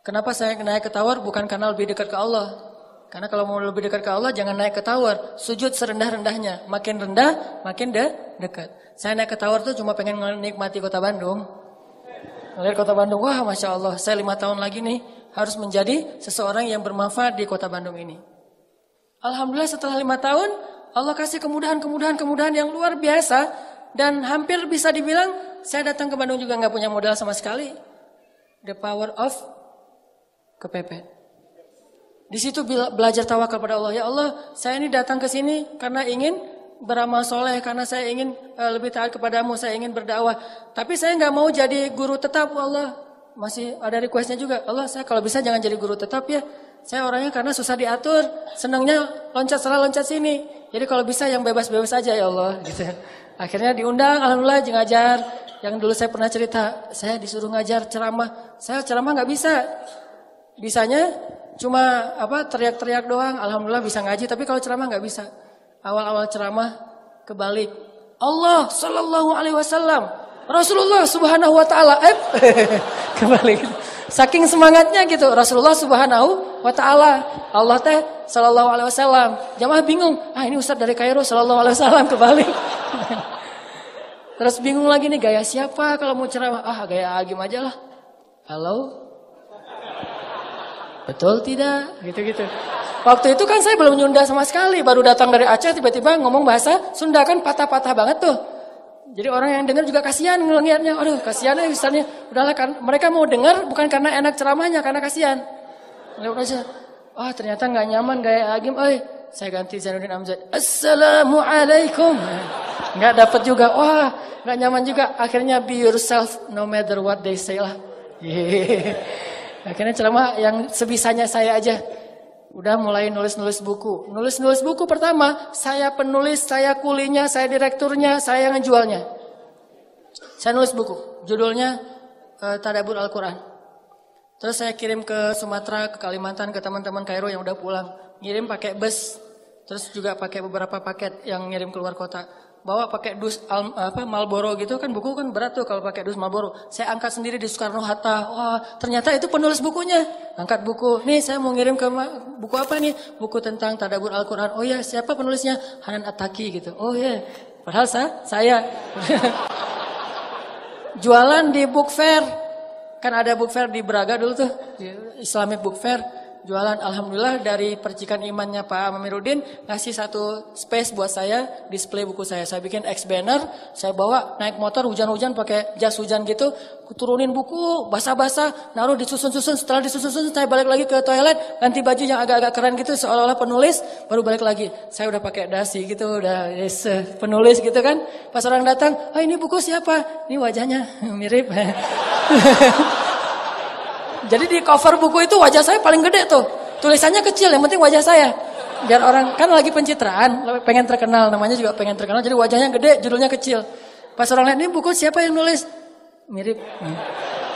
Kenapa saya naik ke tower? Bukan karena lebih dekat ke Allah. Karena kalau mau lebih dekat ke Allah, jangan naik ke tower. Sujud serendah-rendahnya. Makin rendah, makin dekat. Saya naik ke tower tuh cuma pengen menikmati kota Bandung. Melihat kota Bandung, wah Masya Allah, saya 5 tahun lagi nih harus menjadi seseorang yang bermanfaat di kota Bandung ini. Alhamdulillah setelah 5 tahun, Allah kasih kemudahan yang luar biasa. Dan hampir bisa dibilang, saya datang ke Bandung juga gak punya modal sama sekali. The power of kepepet. Di situ belajar tawakal pada Allah. Ya Allah, saya ini datang ke sini karena ingin beramal soleh, karena saya ingin lebih taat kepadamu, saya ingin berdakwah. Tapi saya gak mau jadi guru tetap, Allah. Masih ada requestnya juga. Allah, saya kalau bisa jangan jadi guru tetap ya. Saya orangnya karena susah diatur, senangnya loncat sana loncat sini. Jadi kalau bisa yang bebas-bebas aja ya Allah. Gitu. Akhirnya diundang, alhamdulillah ngajar. Yang dulu saya pernah cerita, saya disuruh ngajar ceramah. Saya ceramah gak bisa. Bisanya cuma teriak-teriak doang. Alhamdulillah bisa ngaji, tapi kalau ceramah gak bisa. Awal-awal ceramah kebalik. Allah sallallahu alaihi wasallam, Rasulullah subhanahu wa ta'ala. Kebalik. Saking semangatnya gitu, Rasulullah subhanahu wa ta'ala, Allah teh sallallahu alaihi wasallam. Jamaah bingung, ini Ustaz dari Kairo sallallahu alaihi wasallam kebalik. Terus bingung lagi nih, gaya siapa kalau mau ceramah? Gaya Agim aja lah. Halo? Betul tidak? Gitu-gitu. Waktu itu kan saya belum nyunda sama sekali, baru datang dari Aceh tiba-tiba ngomong bahasa Sunda kan patah-patah banget tuh. Jadi orang yang dengar juga kasihan ngelihatnya. Aduh, kasihan ya misalnya. Udahlah kan mereka mau dengar bukan karena enak ceramahnya, karena kasihan. Lewat aja. Wah ternyata nggak nyaman gaya Agim. Saya ganti Zainuddin Amjad. Assalamualaikum. Nggak dapat juga. Wah nggak nyaman juga. Akhirnya be yourself no matter what they say lah. Akhirnya ceramah yang sebisanya saya aja. Udah mulai nulis-nulis buku. Nulis-nulis buku pertama. Saya penulis, saya kulinya, saya direkturnya, saya yang ngejualnya. Saya nulis buku. Judulnya Tadabbur Al-Quran. Terus saya kirim ke Sumatera, ke Kalimantan, ke teman-teman Kairo yang udah pulang. Ngirim pakai bus. Terus juga pakai beberapa paket yang ngirim keluar kota. Bawa pakai dus Marlboro gitu kan, buku kan berat tuh kalau pakai dus Marlboro. Saya angkat sendiri di Soekarno Hatta. Wah, ternyata itu penulis bukunya. Angkat buku. Nih saya mau ngirim ke buku apa nih? Buku tentang Tadabbur Al-Quran. Oh ya, siapa penulisnya? Hanan At-Taki gitu. Oh ya. Padahal saya jualan di book fair. Kan ada book fair di Braga dulu tuh, Islamic book fair. Jualan, alhamdulillah dari percikan imannya Pak Amiruddin ngasih satu space buat saya display buku saya. Saya bikin X banner, saya bawa naik motor hujan-hujan pakai jas hujan gitu, turunin buku basah-basah, naruh disusun-susun. Setelah disusun-susun saya balik lagi ke toilet, ganti baju yang agak-agak keren gitu seolah-olah penulis, baru balik lagi. Saya udah pakai dasi gitu, udah penulis gitu kan. Pas orang datang, ini buku siapa? Ini wajahnya mirip. Jadi di cover buku itu wajah saya paling gede tuh. Tulisannya kecil, yang penting wajah saya. Biar orang, kan lagi pencitraan, pengen terkenal, namanya juga pengen terkenal. Jadi wajahnya gede, judulnya kecil. Pas orang lihat, ini buku siapa yang nulis? Mirip.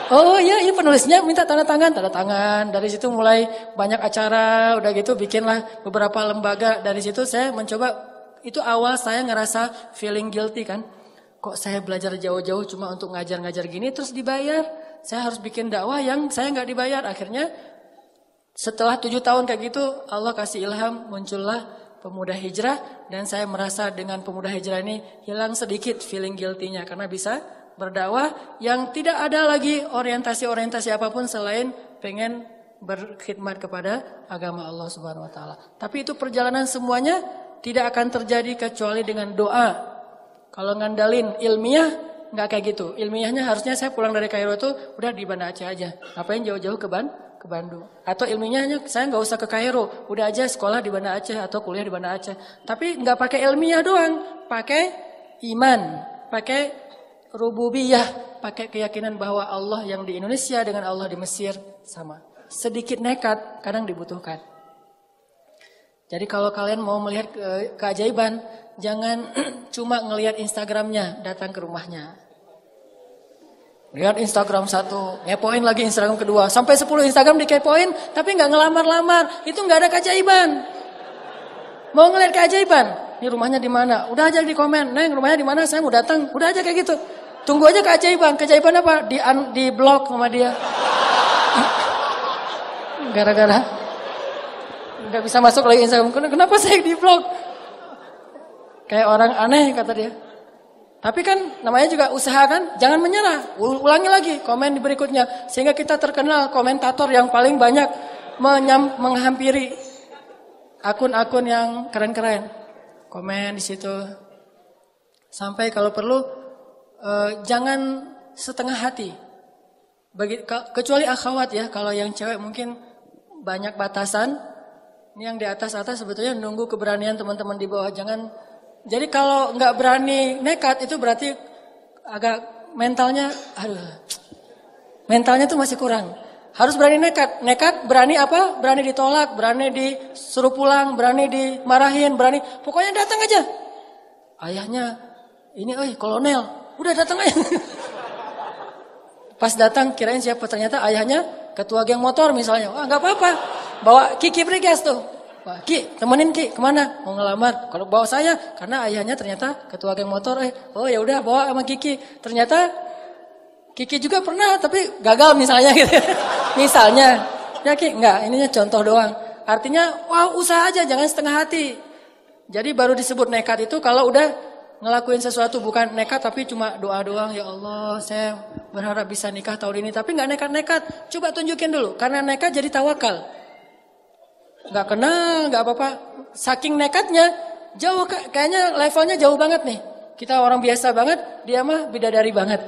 Oh iya, penulisnya minta tanda tangan. Dari situ mulai banyak acara, udah gitu bikinlah beberapa lembaga. Dari situ saya mencoba, itu awal saya ngerasa feeling guilty kan. Kok saya belajar jauh-jauh cuma untuk ngajar-ngajar gini terus dibayar? Saya harus bikin dakwah yang saya nggak dibayar. Akhirnya setelah 7 tahun kayak gitu, Allah kasih ilham, muncullah Pemuda Hijrah. Dan saya merasa dengan Pemuda Hijrah ini hilang sedikit feeling guilty-nya. Karena bisa berdakwah yang tidak ada lagi orientasi-orientasi apapun selain pengen berkhidmat kepada agama Allah Subhanahu Wa Taala. Tapi itu perjalanan semuanya tidak akan terjadi kecuali dengan doa. Kalau ngandalin ilmiah, nggak kayak gitu. Ilmiahnya harusnya saya pulang dari Kairo itu udah di Banda Aceh aja. Ngapain jauh-jauh ke Bandung? Atau ilmiahnya saya nggak usah ke Kairo, udah aja sekolah di Banda Aceh atau kuliah di Banda Aceh. Tapi nggak pakai ilmiah doang, pakai iman, pakai rububiyah, pakai keyakinan bahwa Allah yang di Indonesia dengan Allah di Mesir sama. Sedikit nekat kadang dibutuhkan. Jadi kalau kalian mau melihat keajaiban, jangan cuma ngelihat Instagramnya, datang ke rumahnya. Lihat Instagram 1, ngepoin lagi Instagram kedua, sampai 10 Instagram dikepoin, tapi nggak ngelamar-lamar, itu nggak ada keajaiban. Mau ngelihat keajaiban, ini rumahnya di mana? Udah aja di komen, Neng rumahnya di mana? Saya mau datang, udah aja kayak gitu. Tunggu aja keajaiban. Keajaiban apa? Di blok sama dia. Gara-gara nggak bisa masuk lagi Instagram. Kenapa saya di blok? Kayak orang aneh kata dia. Tapi kan namanya juga usaha kan, jangan menyerah. Ulangi lagi komen berikutnya sehingga kita terkenal komentator yang paling banyak menghampiri akun-akun yang keren-keren. Komen di situ. Sampai kalau perlu jangan setengah hati. Kecuali akhwat ya, kalau yang cewek mungkin banyak batasan. Ini yang di atas-atas sebetulnya nunggu keberanian teman-teman di bawah. Jadi kalau nggak berani nekat itu berarti agak mentalnya tuh masih kurang. Harus berani nekat. Nekat berani apa? Berani ditolak, berani disuruh pulang, berani dimarahin, berani. Pokoknya datang aja. Ayahnya ini kolonel, udah datang aja. Pas datang kirain siapa, ternyata ayahnya ketua geng motor misalnya. Wah nggak apa-apa, bawa Kiki Briges tuh. Wah, Ki, temenin Ki, kemana? Mau ngelamar. Kalau bawa saya, karena ayahnya ternyata ketua geng motor. Oh ya udah bawa sama Kiki. Ternyata Kiki juga pernah, tapi gagal misalnya gitu. Misalnya, ya Ki, enggak, ininya contoh doang. Artinya, wah usaha aja, jangan setengah hati. Jadi baru disebut nekat itu kalau udah ngelakuin sesuatu, bukan nekat tapi cuma doa doang. Ya Allah, saya berharap bisa nikah tahun ini, tapi nggak nekat-nekat. Coba tunjukin dulu, karena nekat jadi tawakal. Nggak kenal, nggak apa-apa. Saking nekatnya, jauh kayaknya levelnya jauh banget nih. Kita orang biasa banget, dia mah bidadari banget.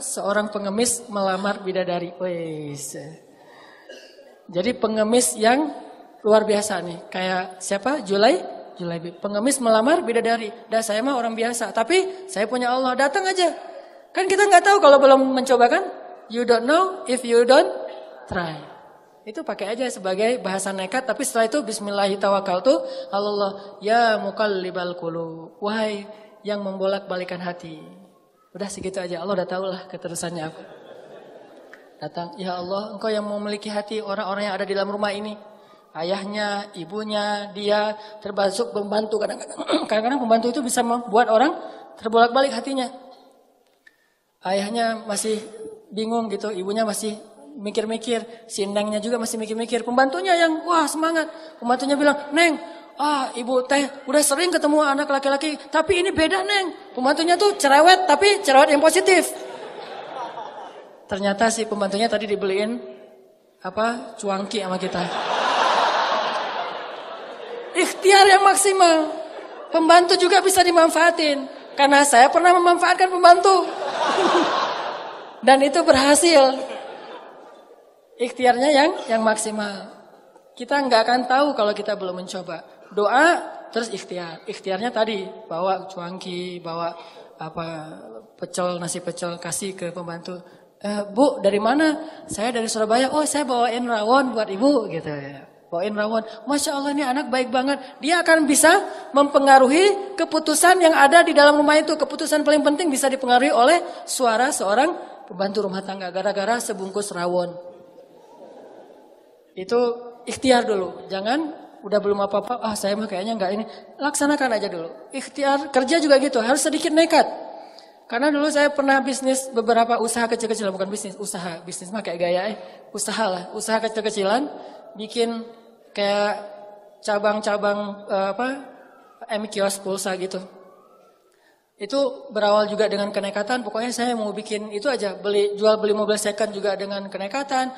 seorang pengemis melamar bidadari. Wes. Jadi pengemis yang luar biasa nih. Kayak siapa? Julaibi. Pengemis melamar bidadari. Dan saya mah orang biasa. Tapi saya punya Allah. Datang aja. Kan kita nggak tahu kalau belum mencoba kan. You don't know if you don't try. Itu pakai aja sebagai bahasa nekat. Tapi setelah itu bismillahirrahmanirrahim. Allah ya muqallibal qulub. Wahai yang membolak-balikan hati. Udah segitu aja. Allah udah tahu lah keterusannya apa. Datang. Ya Allah engkau yang memiliki hati orang-orang yang ada di dalam rumah ini. Ayahnya, ibunya, dia termasuk pembantu. Kadang-kadang pembantu itu bisa membuat orang terbolak-balik hatinya. Ayahnya masih bingung gitu, ibunya masih mikir-mikir, si Nengnya juga masih mikir-mikir. Pembantunya yang wah semangat. Pembantunya bilang, Neng, ibu teh udah sering ketemu anak laki-laki, tapi ini beda Neng. Pembantunya tuh cerewet, tapi cerewet yang positif. Ternyata si pembantunya tadi dibeliin cuangki sama kita. Ikhtiar yang maksimal. Pembantu juga bisa dimanfaatin. Karena saya pernah memanfaatkan pembantu. Dan itu berhasil. Ikhtiarnya yang maksimal. Kita nggak akan tahu kalau kita belum mencoba. Doa terus ikhtiar. Ikhtiarnya tadi bawa cuangki, bawa nasi pecel kasih ke pembantu. Bu, dari mana? Saya dari Surabaya. Oh, saya bawain rawon buat ibu gitu ya. Bawain rawon. Masya Allah ini anak baik banget. Dia akan bisa mempengaruhi keputusan yang ada di dalam rumah itu. Keputusan paling penting bisa dipengaruhi oleh suara seorang pembantu rumah tangga. Gara-gara sebungkus rawon. Itu ikhtiar dulu. Jangan udah belum apa-apa. Saya mah kayaknya enggak ini. Laksanakan aja dulu. Ikhtiar kerja juga gitu. Harus sedikit nekat. Karena dulu saya pernah bisnis beberapa usaha kecil-kecilan. Bukan bisnis, usaha. Bisnis mah kayak gaya usaha lah. Usaha kecil-kecilan. Bikin kayak cabang-cabang kios pulsa gitu. Itu berawal juga dengan kenekatan. Pokoknya saya mau bikin itu aja, jual beli mobil second juga dengan kenekatan.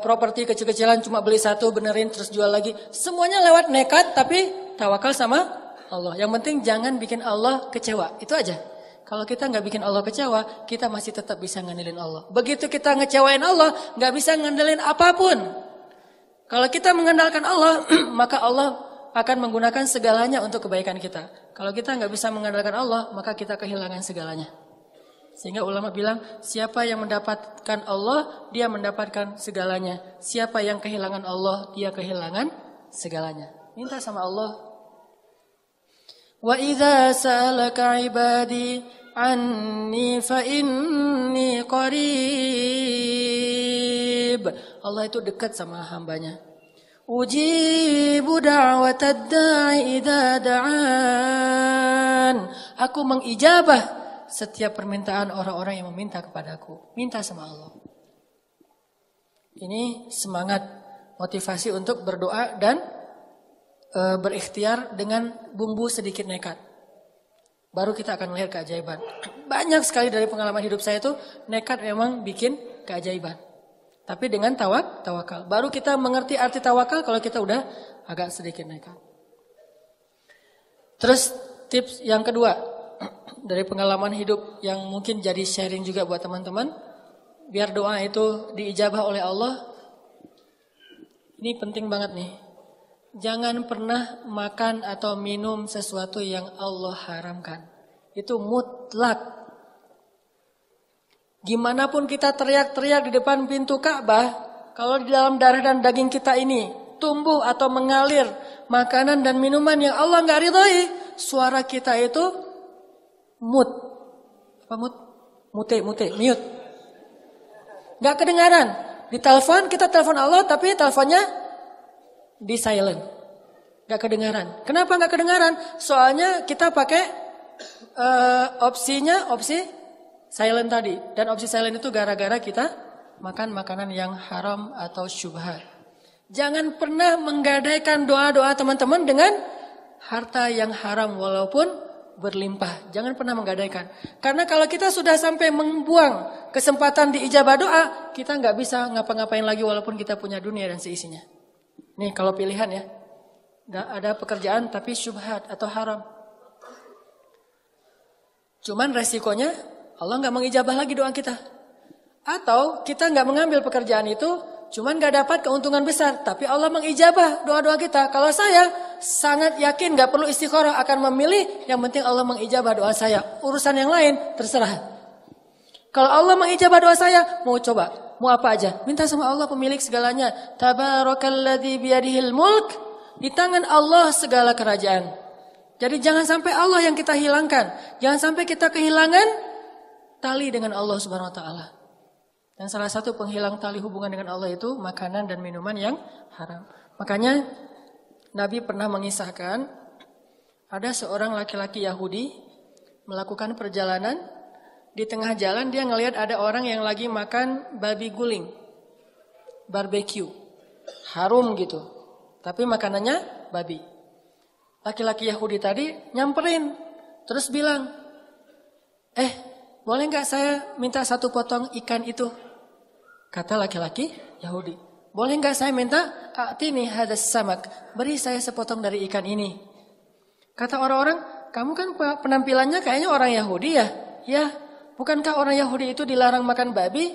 Properti kecil-kecilan cuma beli satu, benerin terus jual lagi. Semuanya lewat nekat tapi tawakal sama Allah. Yang penting jangan bikin Allah kecewa. Itu aja. Kalau kita nggak bikin Allah kecewa, kita masih tetap bisa ngandelin Allah. Begitu kita ngecewain Allah, nggak bisa ngandelin apapun. Kalau kita mengandalkan Allah, maka Allah akan menggunakan segalanya untuk kebaikan kita. Kalau kita nggak bisa mengandalkan Allah, maka kita kehilangan segalanya. Sehingga ulama bilang, siapa yang mendapatkan Allah, dia mendapatkan segalanya. Siapa yang kehilangan Allah, dia kehilangan segalanya. Minta sama Allah. Wa idza sa'alaka 'ibadi anni fa inni qarib. Allah itu dekat sama hambanya. Ujibu da'watad da'i idza da'an. Aku mengijabah setiap permintaan orang-orang yang meminta kepadaku. Minta sama Allah. Ini semangat motivasi untuk berdoa dan berikhtiar dengan bumbu sedikit nekat. Baru kita akan melihat keajaiban. Banyak sekali dari pengalaman hidup saya itu nekat memang bikin keajaiban. Tapi dengan tawakal. Baru kita mengerti arti tawakal kalau kita udah agak sedikit nekat. Terus tips yang kedua dari pengalaman hidup yang mungkin jadi sharing juga buat teman-teman. Biar doa itu diijabah oleh Allah. Ini penting banget nih. Jangan pernah makan atau minum sesuatu yang Allah haramkan. Itu mutlak. Gimana pun kita teriak-teriak di depan pintu Ka'bah, kalau di dalam darah dan daging kita ini tumbuh atau mengalir makanan dan minuman yang Allah nggak ridhoi, suara kita itu mute. Mute. Nggak kedengaran. Di telepon kita telepon Allah, tapi teleponnya di silent. Nggak kedengaran. Kenapa nggak kedengaran? Soalnya kita pakai opsi silent tadi. Dan opsi silent itu gara-gara kita makan makanan yang haram atau syubhat. Jangan pernah menggadaikan doa-doa teman-teman dengan harta yang haram walaupun berlimpah. Jangan pernah menggadaikan. Karena kalau kita sudah sampai membuang kesempatan diijabah doa, kita nggak bisa ngapa-ngapain lagi walaupun kita punya dunia dan seisinya. Nih kalau pilihan ya. Nggak ada pekerjaan tapi syubhat atau haram. Cuman resikonya Allah nggak mengijabah lagi doa kita. Atau kita nggak mengambil pekerjaan itu, cuman nggak dapat keuntungan besar, tapi Allah mengijabah doa-doa kita. Kalau saya sangat yakin nggak perlu istikharah, akan memilih yang penting Allah mengijabah doa saya. Urusan yang lain terserah. Kalau Allah mengijabah doa saya, mau coba, mau apa aja, minta sama Allah pemilik segalanya. Tabarakalladzi biyadihil mulk, di tangan Allah segala kerajaan. Jadi jangan sampai Allah yang kita hilangkan, jangan sampai kita kehilangan tali dengan Allah Subhanahu wa taala. Dan salah satu penghilang tali hubungan dengan Allah itu makanan dan minuman yang haram. Makanya Nabi pernah mengisahkan ada seorang laki-laki Yahudi melakukan perjalanan, di tengah jalan dia ngelihat ada orang yang lagi makan babi guling, barbecue, harum gitu, tapi makanannya babi. Laki-laki Yahudi tadi nyamperin, terus bilang, boleh nggak saya minta satu potong ikan itu? Kata laki-laki Yahudi, boleh nggak saya minta? A'tini hadas samak, beri saya sepotong dari ikan ini. Kata orang-orang, kamu kan penampilannya kayaknya orang Yahudi ya? Ya, bukankah orang Yahudi itu dilarang makan babi?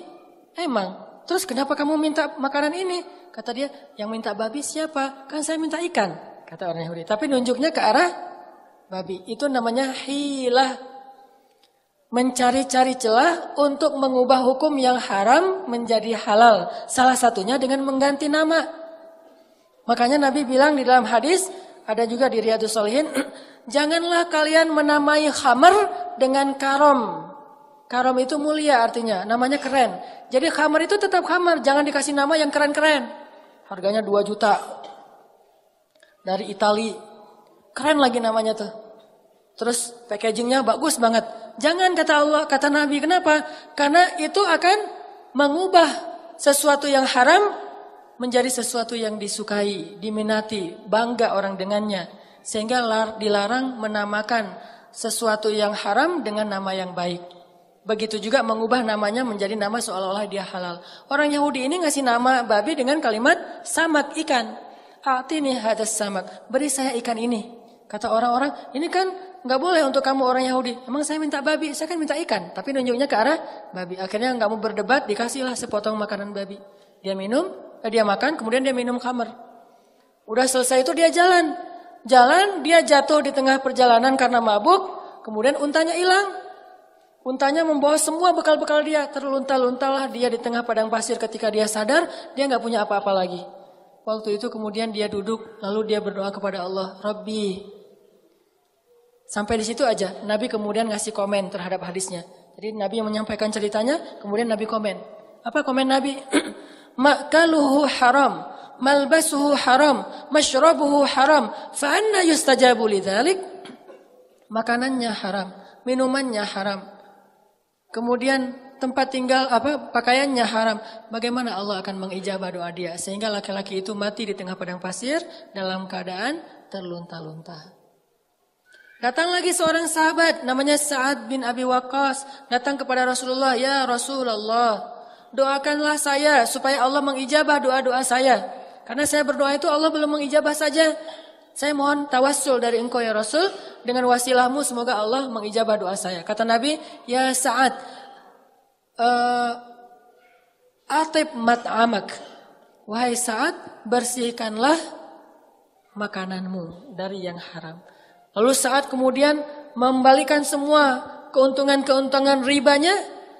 Emang, terus kenapa kamu minta makanan ini? Kata dia, yang minta babi siapa? Kan saya minta ikan, kata orang Yahudi. Tapi nunjuknya ke arah babi. Itu namanya hilah. Mencari-cari celah untuk mengubah hukum yang haram menjadi halal. Salah satunya dengan mengganti nama. Makanya Nabi bilang di dalam hadis, ada juga di Riyadhus Shalihin, janganlah kalian menamai khamar dengan karom. Karom itu mulia artinya, namanya keren. Jadi khamar itu tetap khamar, jangan dikasih nama yang keren-keren. Harganya 2 juta. Dari Itali. Keren lagi namanya tuh. Terus packagingnya bagus banget. Jangan, kata Allah, kata Nabi. Kenapa? Karena itu akan mengubah sesuatu yang haram menjadi sesuatu yang disukai, diminati, bangga orang dengannya. Sehingga dilarang menamakan sesuatu yang haram dengan nama yang baik. Begitu juga mengubah namanya menjadi nama seolah-olah dia halal. Orang Yahudi ini ngasih nama babi dengan kalimat samak, ikan. A'tini hadas samak, beri saya ikan ini. Kata orang-orang, ini kan nggak boleh untuk kamu orang Yahudi. Emang saya minta babi, saya kan minta ikan. Tapi nunjuknya ke arah babi. Akhirnya nggak mau berdebat, dikasihlah sepotong makanan babi. Dia minum, dia makan, kemudian dia minum khamar. Udah selesai itu dia jalan. Jalan, dia jatuh di tengah perjalanan karena mabuk. Kemudian untanya hilang. Untanya membawa semua bekal-bekal dia. Terlunta-luntalah dia di tengah padang pasir. Ketika dia sadar, dia nggak punya apa-apa lagi. Waktu itu kemudian dia duduk, lalu dia berdoa kepada Allah, Rabbi. Sampai di situ aja. Nabi kemudian ngasih komen terhadap hadisnya. Jadi Nabi yang menyampaikan ceritanya, kemudian Nabi komen. Apa komen Nabi? Makaluhu haram, malbasuhu haram, mashrabuhu haram, fa anna yustajabu lidzalik? Makanannya haram, minumannya haram. Kemudian tempat tinggal pakaiannya haram. Bagaimana Allah akan mengijabah doa dia? Sehingga laki-laki itu mati di tengah padang pasir dalam keadaan terlunta-lunta. Datang lagi seorang sahabat namanya Sa'ad bin Abi Waqqas, datang kepada Rasulullah, "Ya Rasulullah, doakanlah saya supaya Allah mengijabah doa-doa saya. Karena saya berdoa itu Allah belum mengijabah saja. Saya mohon tawassul dari engkau ya Rasul, dengan wasilahmu semoga Allah mengijabah doa saya." Kata Nabi, "Ya Sa'ad, atib mat'amak." Wahai Sa'ad, bersihkanlah makananmu dari yang haram. Lalu Sa'ad kemudian membalikan semua keuntungan-keuntungan ribanya,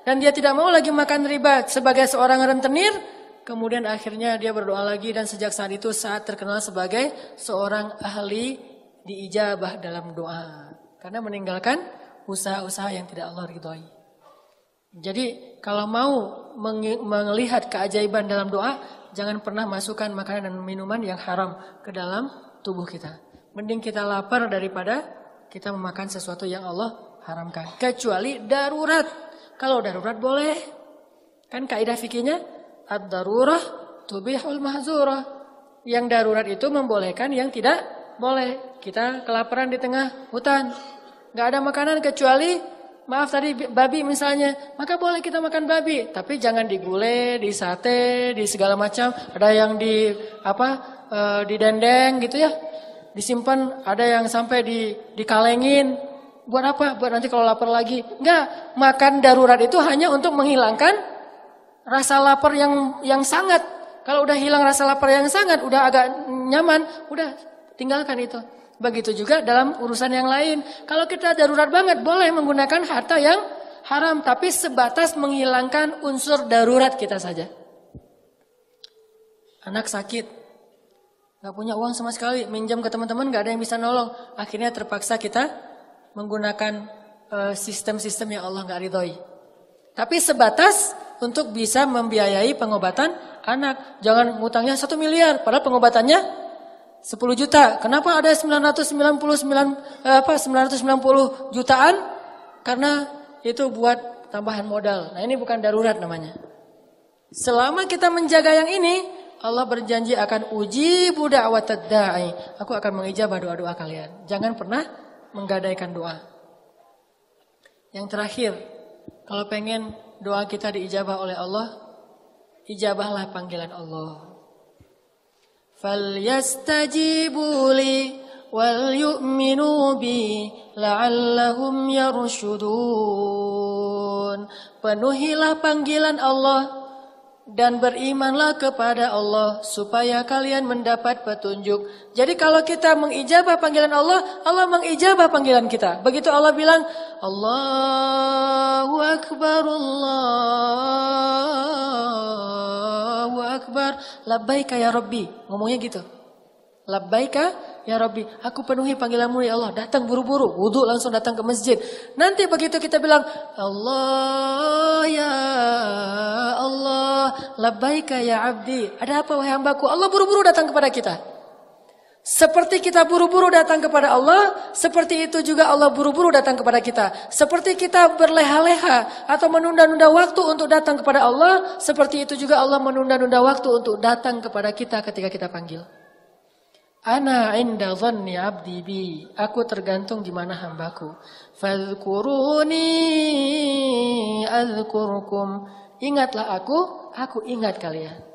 dan dia tidak mau lagi makan riba sebagai seorang rentenir. Kemudian akhirnya dia berdoa lagi, dan sejak saat itu Sa'ad terkenal sebagai seorang ahli diijabah dalam doa. Karena meninggalkan usaha-usaha yang tidak Allah ridhoi. Jadi kalau mau melihat keajaiban dalam doa, jangan pernah masukkan makanan dan minuman yang haram ke dalam tubuh kita. Mending kita lapar daripada kita memakan sesuatu yang Allah haramkan. Kecuali darurat. Kalau darurat boleh. Kan kaidah fikihnya, ad-darurah tubihul mahzurah. Yang darurat itu membolehkan yang tidak boleh. Kita kelaparan di tengah hutan. Gak ada makanan kecuali, maaf tadi babi misalnya. Maka boleh kita makan babi. Tapi jangan digulai, di sate, di segala macam. Ada yang di dendeng gitu ya. Disimpan, ada yang sampai dikalengin. Buat apa? Buat nanti kalau lapar lagi. Enggak, makan darurat itu hanya untuk menghilangkan rasa lapar yang sangat. Kalau udah hilang rasa lapar yang sangat, udah agak nyaman, udah tinggalkan itu. Begitu juga dalam urusan yang lain. Kalau kita darurat banget, boleh menggunakan harta yang haram, tapi sebatas menghilangkan unsur darurat kita saja. Anak sakit, gak punya uang sama sekali, minjam ke teman-teman gak ada yang bisa nolong. Akhirnya terpaksa kita menggunakan sistem-sistem yang Allah gak ridhoi. Tapi sebatas untuk bisa membiayai pengobatan anak. Jangan ngutangnya 1 miliar, padahal pengobatannya 10 juta. Kenapa ada 990 jutaan? Karena itu buat tambahan modal. Nah, ini bukan darurat namanya. Selama kita menjaga yang ini, Allah berjanji akan uji da'watad da'i. Aku akan mengijabah doa-doa kalian. Jangan pernah menggadaikan doa. Yang terakhir, kalau pengen doa kita diijabah oleh Allah, ijabahlah panggilan Allah. Falyastajibu li wal yu'minu bi la'allahum yarshudun. Penuhilah panggilan Allah dan berimanlah kepada Allah supaya kalian mendapat petunjuk. Jadi kalau kita mengijabah panggilan Allah, Allah mengijabah panggilan kita. Begitu Allah bilang, Allahu Akbar, Allahu Akbar, labbaika ya Rabbi. Ngomongnya gitu. Labbaika ya Rabbi, aku penuhi panggilanmu ya Allah. Datang buru-buru, wudu langsung datang ke masjid. Nanti begitu kita bilang, Allah ya Allah, labbaika ya abdi. Ada apa wahai hambaku? Allah buru-buru datang kepada kita. Seperti kita buru-buru datang kepada Allah, seperti itu juga Allah buru-buru datang kepada kita. Seperti kita berleha-leha atau menunda-nunda waktu untuk datang kepada Allah, seperti itu juga Allah menunda-nunda waktu untuk datang kepada kita ketika kita panggil. Ana inda dhanni abdi bi. Aku tergantung di mana hambaku. Fadhkuruni azkurkum. Ingatlah aku ingat kalian.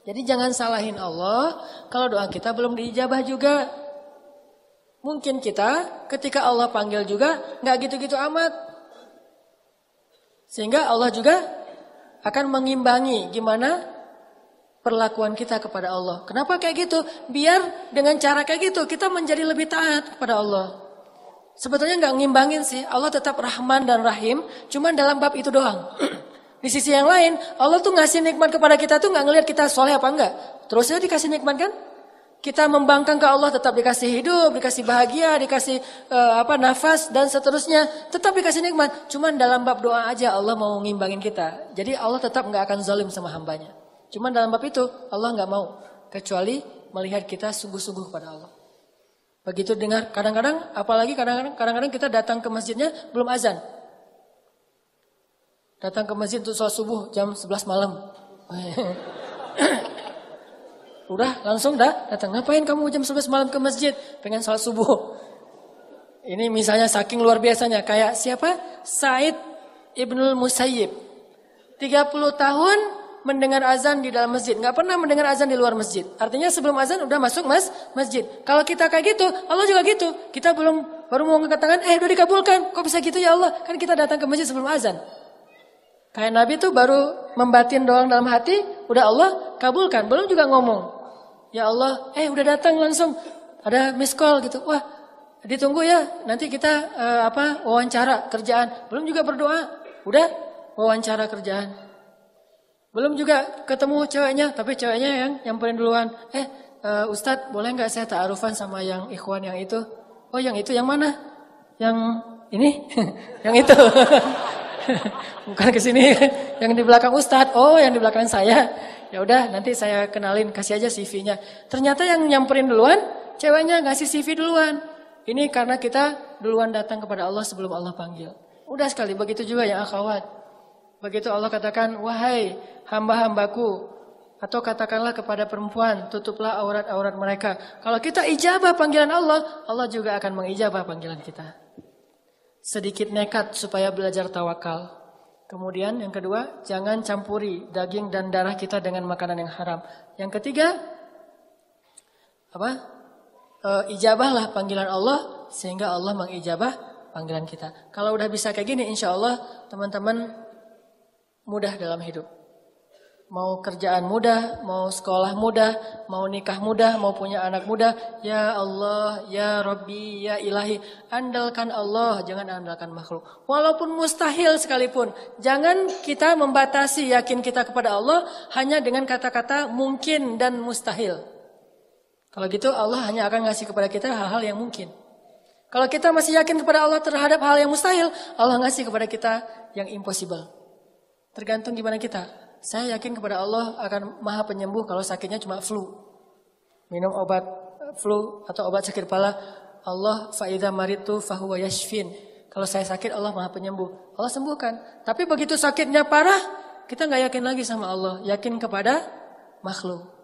Jadi jangan salahin Allah kalau doa kita belum diijabah juga. Mungkin kita ketika Allah panggil juga enggak gitu-gitu amat. Sehingga Allah juga akan mengimbangi gimana perlakuan kita kepada Allah. Kenapa kayak gitu? Biar dengan cara kayak gitu kita menjadi lebih taat kepada Allah. Sebetulnya nggak ngimbangin sih. Allah tetap Rahman dan Rahim, cuman dalam bab itu doang. Di sisi yang lain, Allah tuh ngasih nikmat kepada kita tuh nggak ngelihat kita soleh apa enggak. Terus aja dikasih nikmat kan? Kita membangkang ke Allah tetap dikasih hidup, dikasih bahagia, dikasih nafas dan seterusnya, tetap dikasih nikmat. Cuman dalam bab doa aja Allah mau ngimbangin kita. Jadi Allah tetap nggak akan zalim sama hambanya. Cuman dalam bab itu Allah nggak mau kecuali melihat kita sungguh-sungguh kepada Allah. Begitu dengar kadang-kadang, apalagi kadang-kadang kita datang ke masjidnya belum azan. Datang ke masjid untuk sholat subuh jam 11 malam. Udah langsung datang. Ngapain kamu jam 11 malam ke masjid? Pengen sholat subuh. Ini misalnya saking luar biasanya kayak siapa? Said Ibnul Musayyib. 30 tahun mendengar azan di dalam masjid, nggak pernah mendengar azan di luar masjid. Artinya sebelum azan udah masuk masjid. Kalau kita kayak gitu, Allah juga gitu. Kita baru mau ngangkat tangan, udah dikabulkan. Kok bisa gitu ya Allah? Kan kita datang ke masjid sebelum azan. Kayak Nabi tuh baru membatin doang dalam hati, udah Allah kabulkan. Belum juga ngomong, ya Allah, udah datang langsung ada miss call gitu. Wah, ditunggu ya. Nanti kita wawancara kerjaan. Belum juga berdoa, udah wawancara kerjaan. Belum juga ketemu ceweknya, tapi ceweknya yang nyamperin duluan. Ustadz, boleh nggak saya ta'arufan sama yang ikhwan yang itu? Oh, yang itu yang mana? Yang ini? Yang itu. Bukan ke sini. Yang di belakang Ustadz. Oh, yang di belakang saya. Ya udah, nanti saya kenalin, kasih aja CV-nya. Ternyata yang nyamperin duluan, ceweknya ngasih CV duluan. Ini karena kita duluan datang kepada Allah sebelum Allah panggil. Udah sekali, begitu juga yang akhwat. Begitu Allah katakan, wahai hamba-hambaku, atau katakanlah kepada perempuan, tutuplah aurat-aurat mereka. Kalau kita ijabah panggilan Allah, Allah juga akan mengijabah panggilan kita. Sedikit nekat supaya belajar tawakal. Kemudian yang kedua, jangan campuri daging dan darah kita dengan makanan yang haram. Yang ketiga, ijabahlah panggilan Allah sehingga Allah mengijabah panggilan kita. Kalau udah bisa kayak gini, insya Allah teman-teman mudah dalam hidup. Mau kerjaan mudah, mau sekolah mudah, mau nikah mudah, mau punya anak mudah. Ya Allah, ya Rabbi, ya Ilahi. Andalkan Allah, jangan andalkan makhluk. Walaupun mustahil sekalipun. Jangan kita membatasi yakin kita kepada Allah hanya dengan kata-kata mungkin dan mustahil. Kalau gitu Allah hanya akan ngasih kepada kita hal-hal yang mungkin. Kalau kita masih yakin kepada Allah terhadap hal yang mustahil, Allah ngasih kepada kita yang impossible. Tergantung gimana kita. Saya yakin kepada Allah akan maha penyembuh kalau sakitnya cuma flu. Minum obat flu atau obat sakit kepala. Allah fa'idha maritu fahuwa yashfin. Kalau saya sakit Allah maha penyembuh. Allah sembuhkan. Tapi begitu sakitnya parah, kita gak yakin lagi sama Allah. Yakin kepada makhluk.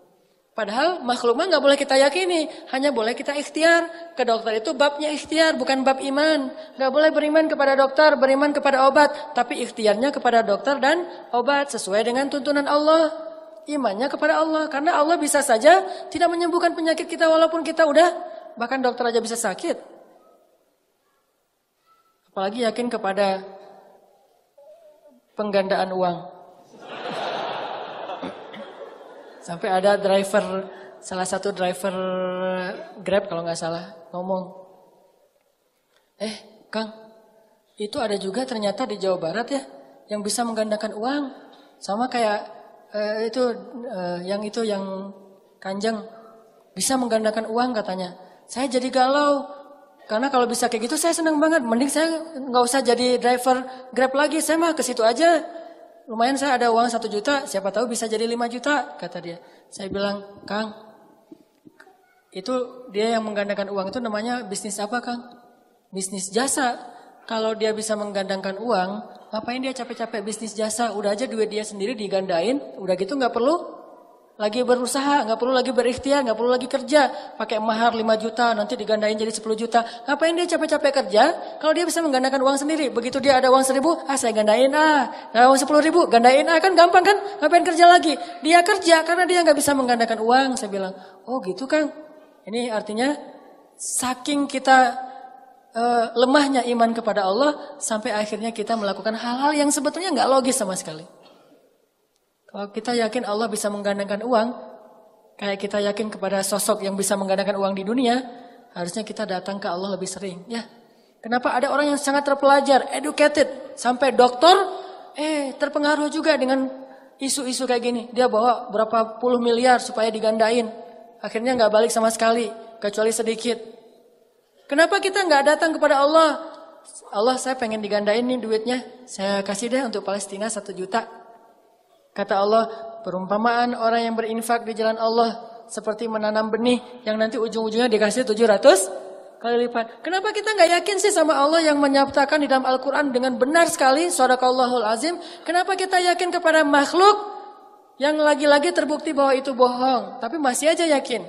Padahal makhluk mah gak boleh kita yakini. Hanya boleh kita ikhtiar. Ke dokter itu babnya ikhtiar, bukan bab iman. Gak boleh beriman kepada dokter, beriman kepada obat. Tapi ikhtiarnya kepada dokter dan obat. Sesuai dengan tuntunan Allah. Imannya kepada Allah. Karena Allah bisa saja tidak menyembuhkan penyakit kita walaupun kita udah. Bahkan dokter aja bisa sakit. Apalagi yakin kepada penggandaan uang. Sampai ada salah satu driver Grab kalau nggak salah ngomong, Kang, itu ada juga ternyata di Jawa Barat ya, yang bisa menggandakan uang, sama kayak yang Kanjeng bisa menggandakan uang katanya. Saya jadi galau, karena kalau bisa kayak gitu saya senang banget. Mending saya nggak usah jadi driver Grab lagi, saya mah ke situ aja. Lumayan saya ada uang 1 juta, siapa tahu bisa jadi 5 juta, kata dia. Saya bilang, Kang, itu dia yang menggandakan uang itu namanya bisnis apa, Kang? Bisnis jasa. Kalau dia bisa menggandakan uang, ngapain dia capek-capek bisnis jasa? Udah aja duit dia sendiri digandain, udah gitu gak perlu lagi berusaha, gak perlu lagi berikhtiar, gak perlu lagi kerja. Pakai mahar 5 juta, nanti digandain jadi 10 juta. Ngapain dia capek-capek kerja kalau dia bisa menggandakan uang sendiri? Begitu dia ada uang 1.000, saya gandain uang 10.000, gandain kan gampang kan? Ngapain kerja lagi? Dia kerja karena dia gak bisa menggandakan uang. Saya bilang, oh gitu Kang. Ini artinya saking kita lemahnya iman kepada Allah, sampai akhirnya kita melakukan hal-hal yang sebetulnya gak logis sama sekali. Kalau kita yakin Allah bisa menggandakan uang, kayak kita yakin kepada sosok yang bisa menggandakan uang di dunia, harusnya kita datang ke Allah lebih sering. Ya, kenapa ada orang yang sangat terpelajar, educated, sampai doktor, terpengaruh juga dengan isu-isu kayak gini. Dia bawa berapa puluh miliar supaya digandain, akhirnya nggak balik sama sekali, kecuali sedikit. Kenapa kita nggak datang kepada Allah? Allah, saya pengen digandain nih duitnya, saya kasih deh untuk Palestina 1 juta. Kata Allah, perumpamaan orang yang berinfak di jalan Allah seperti menanam benih yang nanti ujung-ujungnya dikasih 700 kali lipat. Kenapa kita nggak yakin sih sama Allah yang menyatakan di dalam Al-Quran dengan benar sekali, Shadaqallahul Azim? Kenapa kita yakin kepada makhluk yang lagi-lagi terbukti bahwa itu bohong, tapi masih aja yakin?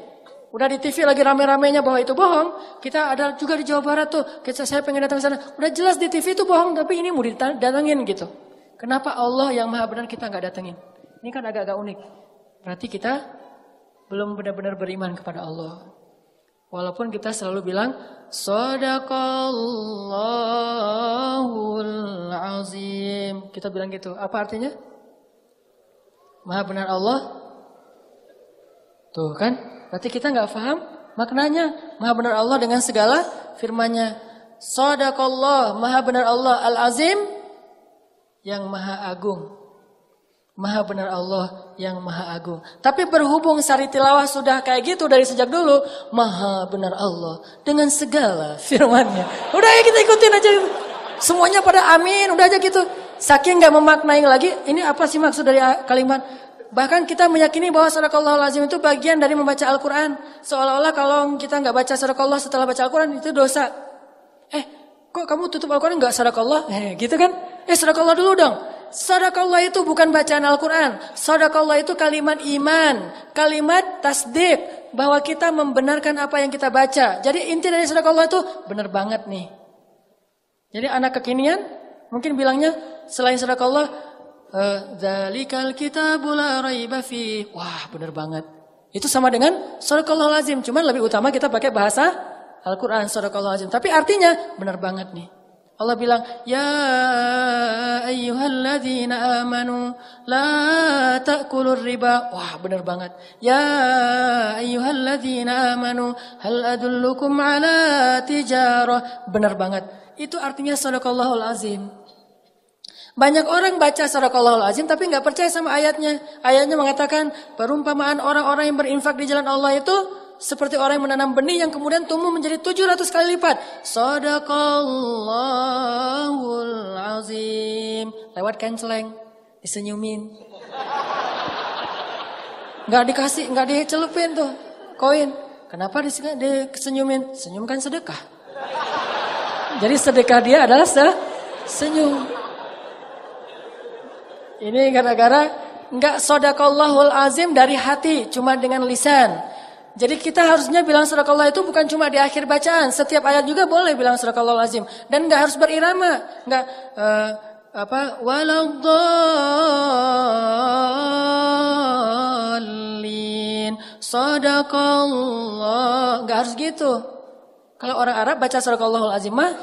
Udah di TV lagi rame-ramenya bahwa itu bohong. Kita ada juga di Jawa Barat tuh, saya pengen datang ke sana. Udah jelas di TV itu bohong, tapi ini mau didatangin gitu. Kenapa Allah yang maha benar kita nggak datengin? Ini kan agak-agak unik. Berarti kita belum benar-benar beriman kepada Allah. Walaupun kita selalu bilang, Shadaqallahul Azim. Kita bilang gitu. Apa artinya? Maha benar Allah. Tuh kan? Berarti kita nggak paham maknanya. Maha benar Allah dengan segala firman-Nya. Shadaqallah, maha benar Allah. Al-Azim, yang maha agung. Maha benar Allah yang maha agung. Tapi berhubung Sari Tilawah sudah kayak gitu dari sejak dulu, maha benar Allah dengan segala firman-Nya. Udah ya kita ikutin aja. Semuanya pada amin, udah aja gitu. Saking gak memaknai lagi, ini apa sih maksud dari kalimat? Bahkan kita meyakini bahwa Shadaqallahul Azim itu bagian dari membaca Al-Quran. Seolah-olah kalau kita gak baca Shadaqallah setelah baca Al-Quran itu dosa. Kok kamu tutup Al-Quran gak Shadaqallah? Gitu kan? Shadaqallah dulu dong. Shadaqallah itu bukan bacaan Al-Quran. Shadaqallah itu kalimat iman. Kalimat tasdik. Bahwa kita membenarkan apa yang kita baca. Jadi inti dari Shadaqallah itu benar banget nih. Jadi anak kekinian mungkin bilangnya selain Shadaqallah, Dzalikal kitabul la raiba fi. Wah benar banget. Itu sama dengan Shadaqallahul Azim. Cuman lebih utama kita pakai bahasa Al-Quran, Shadaqallahul Azim. Tapi artinya benar banget nih. Allah bilang, ya ayyuhalladzina amanu la ta'kulur riba. Wah, benar banget. Ya ayyuhalladzina amanu hal adullukum ala tijarah. Benar banget. Itu artinya sadaqallahul azim. Banyak orang baca sadaqallahul azim tapi nggak percaya sama ayatnya. Ayatnya mengatakan perumpamaan orang-orang yang berinfak di jalan Allah itu seperti orang yang menanam benih yang kemudian tumbuh menjadi 700 kali lipat. Sadaqallahul azim. Lewat kenceleng, disenyumin. Nggak dikasih, nggak dicelupin tuh koin. Kenapa disenyumin? Senyum kan sedekah. Jadi sedekah dia adalah senyum. Ini gara-gara nggak sadaqallahul azim dari hati, cuma dengan lisan. Jadi kita harusnya bilang sadaqallah itu bukan cuma di akhir bacaan. Setiap ayat juga boleh bilang sadaqallahul azim. Dan nggak harus berirama. Nggak waladdallin sadaqallah. Nggak harus gitu. Kalau orang Arab baca sadaqallahul azim mah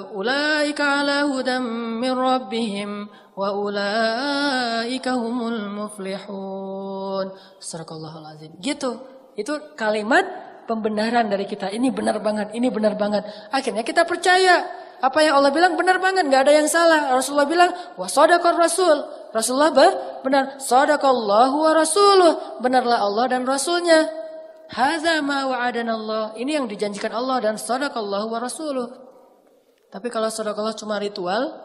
ulaika ala hudam min rabbihim wa ulaika humul muflihun. Sadaqallahul azim. Gitu. Itu kalimat pembenaran dari kita. Ini benar banget, ini benar banget. Akhirnya kita percaya. Apa yang Allah bilang benar banget, gak ada yang salah. Rasulullah bilang, wa sadaqar rasul. Rasulullah benar. Sadaqallahu wa rasuluh. Benarlah Allah dan Rasulnya. Hadza ma wa'adana Allah. Ini yang dijanjikan Allah dan sadaqallahu wa rasuluh. Tapi kalau sadaqallah cuma ritual,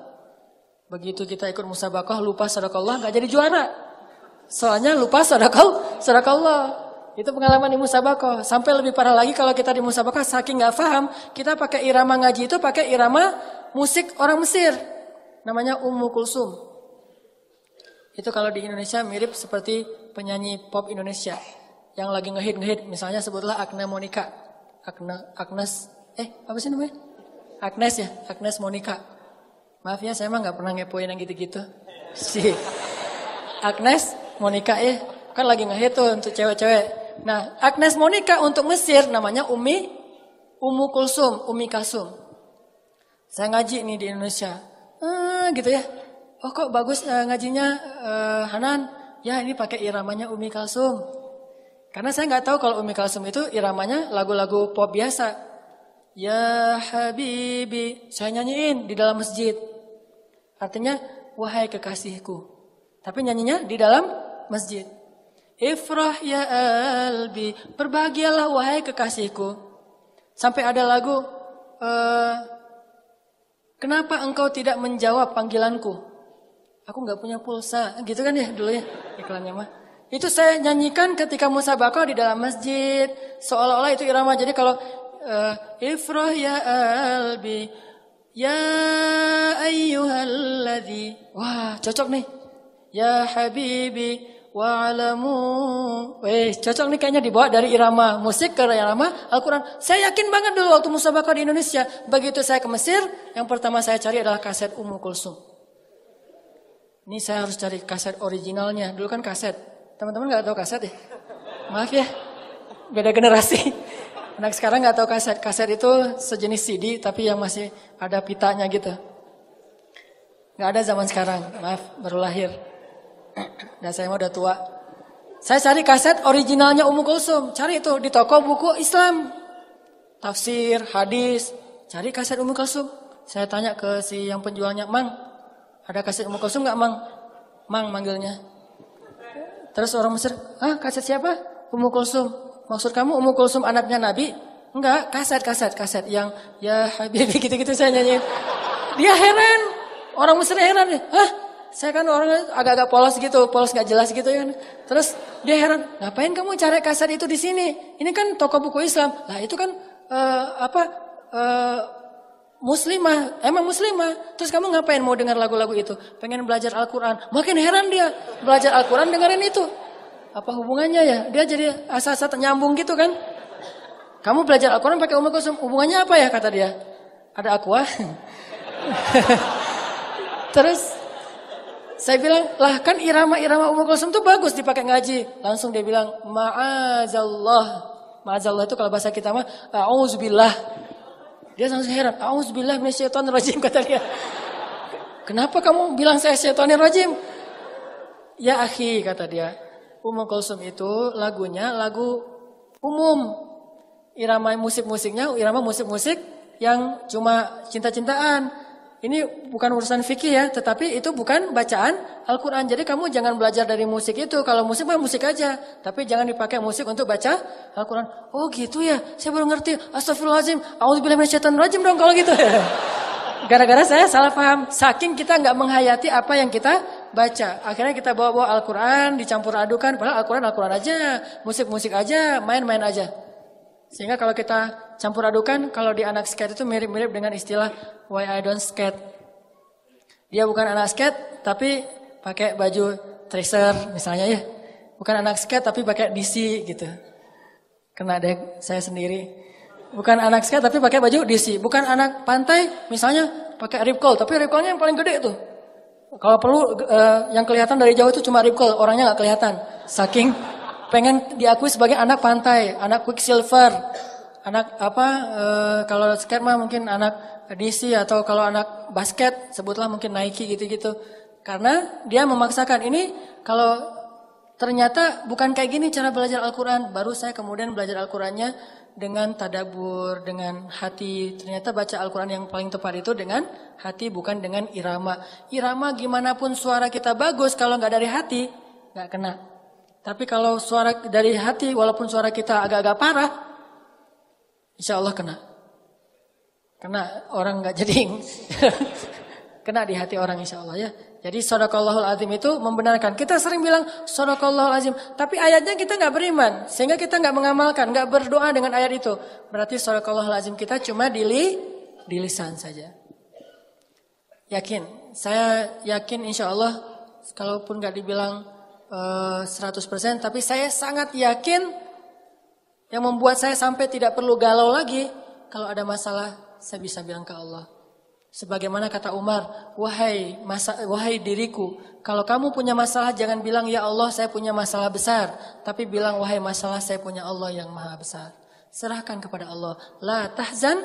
begitu kita ikut musabaqah lupa sadaqallah gak jadi juara. Soalnya lupa sadaqallah. Itu pengalaman di musabaqah. Sampai lebih parah lagi kalau kita di musabaqah saking nggak paham, kita pakai irama ngaji itu pakai irama musik orang Mesir. Namanya Ummu Kulsum. Itu kalau di Indonesia mirip seperti penyanyi pop Indonesia yang lagi ngehit. Misalnya sebutlah Agnes Monica. Agnes apa sih namanya? Agnes ya, Agnes Monica. Maaf ya, saya mah nggak pernah ngepoin yang gitu-gitu. Si Agnes Monica kan lagi ngehit tuh untuk cewek-cewek. Nah, Agnes Monica untuk Mesir namanya Ummu Kulsum, Umi Kalsum. Saya ngaji nih di Indonesia. Gitu ya. Oh kok bagus ngajinya Hanan. Ya ini pakai iramanya Umi Kalsum. Karena saya nggak tahu kalau Umi Kalsum itu iramanya lagu-lagu pop biasa. Ya Habibi. Saya nyanyiin di dalam masjid. Artinya wahai kekasihku. Tapi nyanyinya di dalam masjid. Ifrah ya albi, berbahagialah wahai kekasihku. Sampai ada lagu, kenapa engkau tidak menjawab panggilanku? Aku nggak punya pulsa, gitu kan ya dulu ya iklannya mah. Itu saya nyanyikan ketika musabaqah di dalam masjid, seolah-olah itu irama. Jadi kalau Ifrah ya albi, ya ayyuhalladzi, wah cocok nih, ya habibi. Wa'alamu. Cocok nih kayaknya dibawa dari irama musik ke irama Al-Quran. Saya yakin banget dulu waktu musabaqah di Indonesia. Begitu saya ke Mesir, yang pertama saya cari adalah kaset Ummu Kulsum. Ini saya harus cari kaset originalnya. Dulu kan kaset. Teman-teman gak tahu kaset ya? Maaf ya, beda generasi. Anak sekarang gak tahu kaset. Kaset itu sejenis CD tapi yang masih ada pitanya gitu. Gak ada zaman sekarang. Maaf, baru lahir. Dan saya udah tua. Saya cari kaset originalnya Ummu Kulsum. Cari itu di toko buku Islam. Tafsir, hadis. Cari kaset Ummu Kulsum. Saya tanya ke si yang penjualnya, Mang, ada kaset Ummu Kulsum gak Mang? Mang manggilnya. Terus orang Mesir, kaset siapa? Ummu Kulsum. Maksud kamu Ummu Kulsum anaknya Nabi? Enggak, kaset yang ya Habibi gitu-gitu saya nyanyiin. Dia heran. Orang Mesir heran. Saya kan orangnya agak-agak polos gak jelas gitu ya. Terus dia heran, ngapain kamu cari kaset itu di sini? Ini kan toko buku Islam. Lah itu kan muslimah, emang muslimah. Terus kamu ngapain mau dengar lagu-lagu itu? Pengen belajar Al-Quran. Makin heran dia, belajar Al-Quran dengerin itu. Apa hubungannya ya? Dia jadi asa-asa nyambung gitu kan. Kamu belajar Al-Quran pakai Ummu Kulsum, hubungannya apa ya kata dia? Ada aqua. Terus saya bilang, lah kan irama-irama Ummu Kulsum tuh bagus dipakai ngaji. Langsung dia bilang, ma'azallah. Ma'azallah itu kalau bahasa kita mah, a'udzubillah. Dia langsung heran. Auzubillahi minasyaitonirrajim, kata dia. Kenapa kamu bilang saya syaitonirrajim? Ya akhi, kata dia. Ummul Kulsum itu lagunya lagu umum. Irama musik-musiknya irama musik-musik yang cuma cinta-cintaan. Ini bukan urusan fikih ya, tetapi itu bukan bacaan Al-Quran. Jadi kamu jangan belajar dari musik itu. Kalau musik mah musik aja, tapi jangan dipakai musik untuk baca Al-Quran. Oh gitu ya, saya baru ngerti. Astagfirullahaladzim, a'udzubillahi minasyaitonirrajim dong kalau gitu. Gara-gara saya salah paham. Saking kita nggak menghayati apa yang kita baca. Akhirnya kita bawa-bawa Al-Quran, dicampur adukan. Padahal Al-Quran aja, musik-musik aja, main-main aja. Sehingga kalau kita campur adukan, kalau di anak skate itu mirip-mirip dengan istilah why I don't skate. Dia bukan anak skate, tapi pakai baju tracer misalnya ya. Bukan anak skate, tapi pakai DC gitu. Kena deh saya sendiri. Bukan anak skate, tapi pakai baju DC. Bukan anak pantai, misalnya pakai rip curl, tapi rip curlnya yang paling gede tuh. Kalau perlu yang kelihatan dari jauh itu cuma rip curl, orangnya nggak kelihatan. Saking pengen diakui sebagai anak pantai, anak Quicksilver, anak apa? Kalau skate mah mungkin anak DC atau kalau anak basket sebutlah mungkin Nike gitu-gitu. Karena dia memaksakan ini kalau ternyata bukan kayak gini cara belajar Al-Quran. Baru saya kemudian belajar Al-Qurannya dengan tadabbur, dengan hati. Ternyata baca Al-Quran yang paling tepat itu dengan hati, bukan dengan irama. Irama gimana pun suara kita bagus, kalau nggak dari hati nggak kena. Tapi kalau suara dari hati, walaupun suara kita agak-agak parah, insya Allah kena. Kena orang nggak jadi kena di hati orang insya Allah ya. Jadi Shadaqallahul Azim itu membenarkan. Kita sering bilang Shadaqallahul Azim, tapi ayatnya kita nggak beriman, sehingga kita nggak mengamalkan, nggak berdoa dengan ayat itu. Berarti Shadaqallahul Azim kita cuma di lisan saja. Yakin, saya yakin insya Allah, kalaupun nggak dibilang 100%, tapi saya sangat yakin yang membuat saya sampai tidak perlu galau lagi. Kalau ada masalah, saya bisa bilang ke Allah. Sebagaimana kata Umar, wahai diriku, kalau kamu punya masalah jangan bilang ya Allah saya punya masalah besar, tapi bilang wahai masalah saya punya Allah yang maha besar. Serahkan kepada Allah. La tahzan,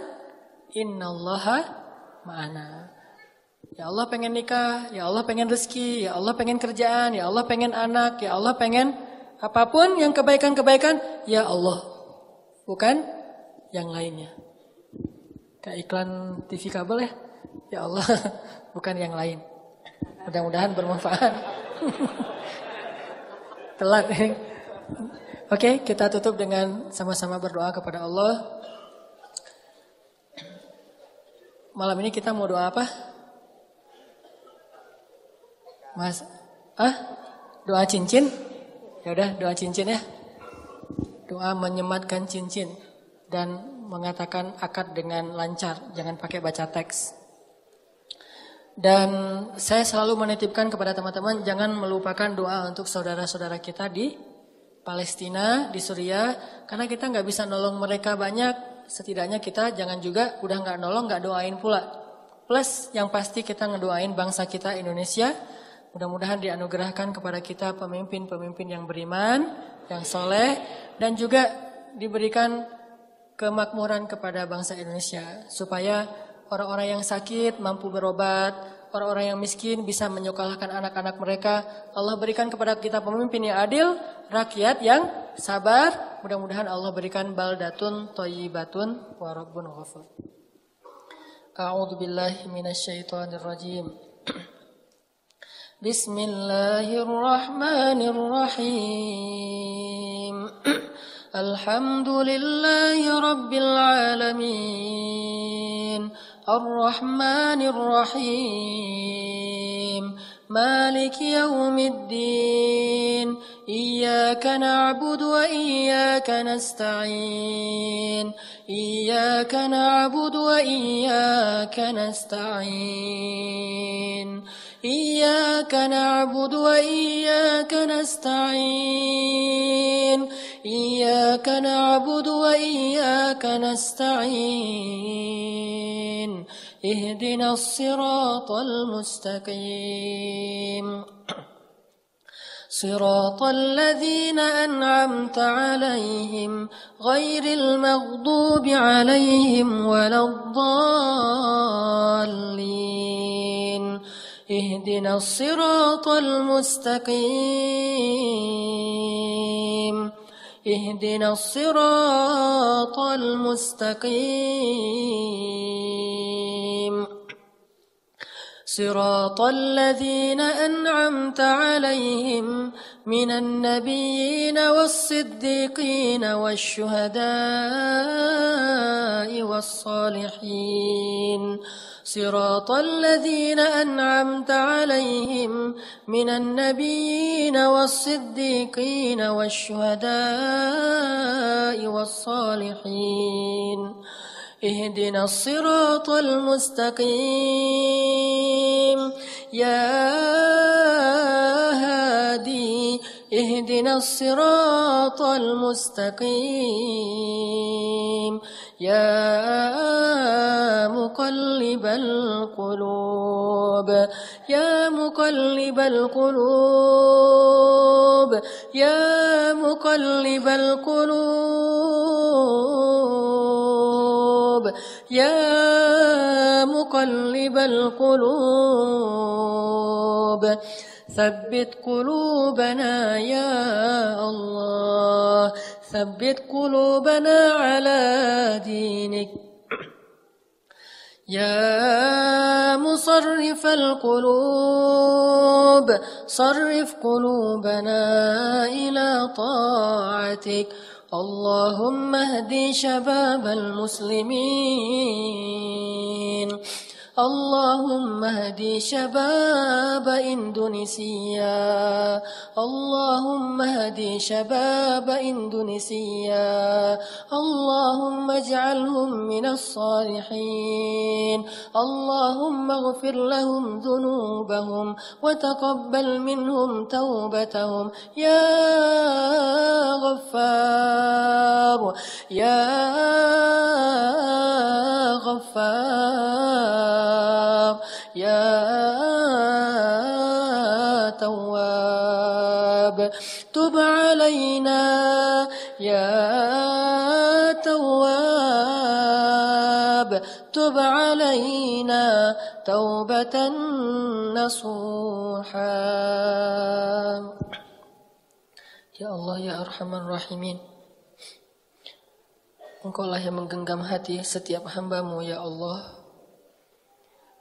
innallaha ma'ana. Ya Allah pengen nikah, ya Allah pengen rezeki, ya Allah pengen kerjaan, ya Allah pengen anak, ya Allah pengen apapun yang kebaikan-kebaikan, ya Allah. Bukan yang lainnya. Kayak iklan TV kabel ya. Ya Allah, bukan yang lain. Mudah-mudahan bermanfaat. Telat. Oke, kita tutup dengan sama-sama berdoa kepada Allah. Malam ini kita mau doa apa? Mas, doa cincin? Ya udah, doa cincin ya. Doa menyematkan cincin dan mengatakan akad dengan lancar, jangan pakai baca teks. Dan saya selalu menitipkan kepada teman-teman jangan melupakan doa untuk saudara-saudara kita di Palestina, di Suriah, karena kita nggak bisa nolong mereka banyak. Setidaknya kita jangan juga udah nggak nolong, nggak doain pula. Plus yang pasti kita ngedoain bangsa kita Indonesia. Mudah-mudahan dianugerahkan kepada kita pemimpin-pemimpin yang beriman, yang soleh, dan juga diberikan kemakmuran kepada bangsa Indonesia. Supaya orang-orang yang sakit mampu berobat, orang-orang yang miskin bisa menyekolahkan anak-anak mereka. Allah berikan kepada kita pemimpin yang adil, rakyat yang sabar. Mudah-mudahan Allah berikan baldatun thayyibatun wa rabbun ghafur. A'udzu billahi minasyaitonir rajim. Bismillahirrahmanirrahim. Alhamdulillahi rabbil alamin. Ar-Rahmanir Rahim. مالك يوم الدين إياك نعبد وإياك نستعين إياك نعبد وإياك نستعين إياك نعبد وإياك نستعين إياك نعبد وإياك نستعين اهدنا الصراط المستقيم صراط الذين أنعمت عليهم غير المغضوب عليهم ولا الضالين اهدنا الصراط المستقيم اهدنا الصراط المستقيم صراط الذين أنعمت عليهم من النبيين والصديقين والشهداء والصالحين صراط الذين أنعمت عليهم من النبيين والصديقين والشهداء والصالحين اهدنا الصراط المستقيم يا هادي اهدنا الصراط المستقيم يا مقلب القلوب يا مقلب القلوب يا مقلب القلوب يا مقلب القلوب ثبت قلوبنا يا الله ثبت قلوبنا على دينك يا مصرف القلوب صرف قلوبنا إلى طاعتك اللهم اهد شباب المسلمين اللهم اهد شباب إندونيسيا اللهم اهد شباب إندونيسيا اللهم اجعلهم من الصالحين اللهم اغفر لهم ذنوبهم وتقبل منهم توبتهم يا غفار يا غفار يا تواب تب علينا يا تواب تب علينا توبة نصوحا Ya Allah ya Arhamar Rahimin, Engkaulah yang menggenggam hati setiap hamba-Mu ya Allah.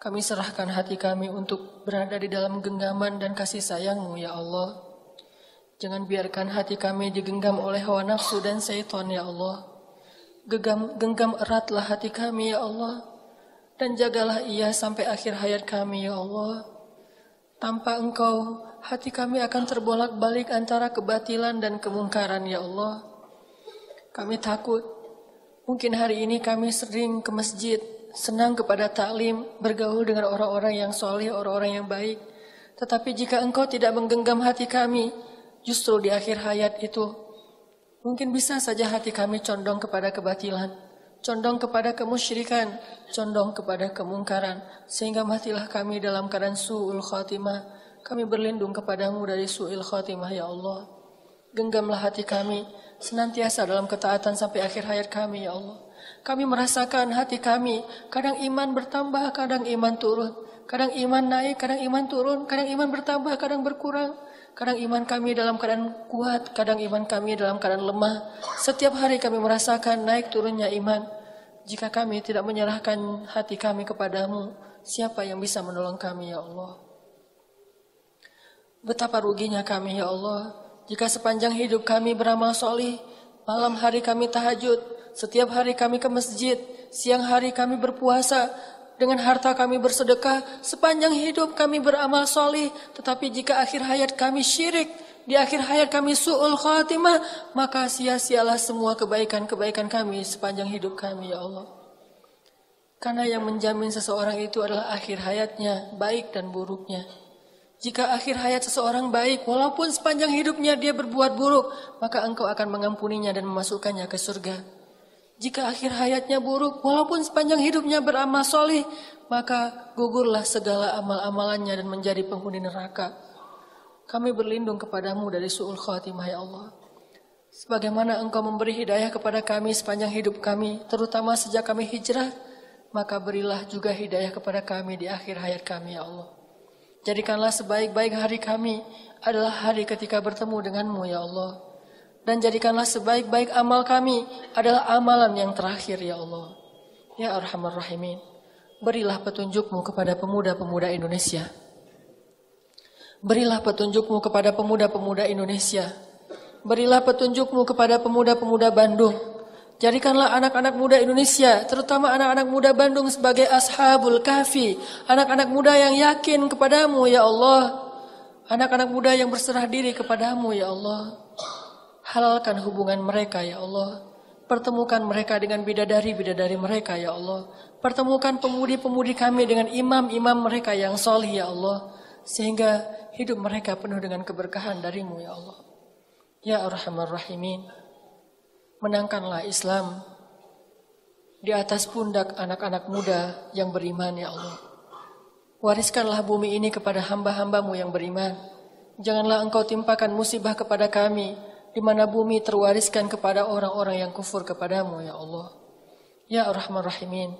Kami serahkan hati kami untuk berada di dalam genggaman dan kasih sayang-Mu ya Allah. Jangan biarkan hati kami digenggam oleh hawa nafsu dan syaitan ya Allah. Genggam eratlah hati kami ya Allah, dan jagalah ia sampai akhir hayat kami ya Allah. Tanpa Engkau, hati kami akan terbolak-balik antara kebatilan dan kemungkaran ya Allah. Kami takut, mungkin hari ini kami sering ke masjid, senang kepada taklim, bergaul dengan orang-orang yang soleh, orang-orang yang baik. Tetapi jika Engkau tidak menggenggam hati kami, justru di akhir hayat itu, mungkin bisa saja hati kami condong kepada kebatilan, condong kepada kemusyrikan, condong kepada kemungkaran, sehingga matilah kami dalam keadaan su'ul khatimah. Kami berlindung kepadamu dari su'il khatimah ya Allah. Genggamlah hati kami senantiasa dalam ketaatan sampai akhir hayat kami ya Allah. Kami merasakan hati kami kadang iman bertambah, kadang iman turun, kadang iman naik, kadang iman turun, kadang iman bertambah, kadang berkurang. Kadang iman kami dalam keadaan kuat, kadang iman kami dalam keadaan lemah. Setiap hari kami merasakan naik turunnya iman. Jika kami tidak menyerahkan hati kami kepadamu, siapa yang bisa menolong kami ya Allah? Betapa ruginya kami ya Allah, jika sepanjang hidup kami beramal solih, malam hari kami tahajud, setiap hari kami ke masjid, siang hari kami berpuasa, dengan harta kami bersedekah, sepanjang hidup kami beramal solih, tetapi jika akhir hayat kami syirik, di akhir hayat kami su'ul khatimah, maka sia-sialah semua kebaikan-kebaikan kami sepanjang hidup kami ya Allah. Karena yang menjamin seseorang itu adalah akhir hayatnya, baik dan buruknya. Jika akhir hayat seseorang baik, walaupun sepanjang hidupnya dia berbuat buruk, maka Engkau akan mengampuninya dan memasukkannya ke surga. Jika akhir hayatnya buruk, walaupun sepanjang hidupnya beramal solih, maka gugurlah segala amal-amalannya dan menjadi penghuni neraka. Kami berlindung kepadamu dari su'ul khatimah ya Allah. Sebagaimana Engkau memberi hidayah kepada kami sepanjang hidup kami, terutama sejak kami hijrah, maka berilah juga hidayah kepada kami di akhir hayat kami ya Allah. Jadikanlah sebaik-baik hari kami adalah hari ketika bertemu denganmu ya Allah. Dan jadikanlah sebaik-baik amal kami adalah amalan yang terakhir ya Allah. Ya Arhamar Rahimin, berilah petunjukmu kepada pemuda-pemuda Indonesia. Berilah petunjukmu kepada pemuda-pemuda Indonesia. Berilah petunjukmu kepada pemuda-pemuda Bandung. Jadikanlah anak-anak muda Indonesia, terutama anak-anak muda Bandung sebagai ashabul kahfi. Anak-anak muda yang yakin kepadamu ya Allah. Anak-anak muda yang berserah diri kepadamu ya Allah. Halalkan hubungan mereka ya Allah. Pertemukan mereka dengan bidadari-bidadari mereka ya Allah. Pertemukan pemudi-pemudi kami dengan imam-imam mereka yang solih ya Allah. Sehingga hidup mereka penuh dengan keberkahan darimu ya Allah. Ya Arhamar Rahimin, menangkanlah Islam di atas pundak anak-anak muda yang beriman ya Allah. Wariskanlah bumi ini kepada hamba-hambamu yang beriman. Janganlah engkau timpakan musibah kepada kami, di mana bumi terwariskan kepada orang-orang yang kufur kepadamu ya Allah. Ya Arhamar Rahimin,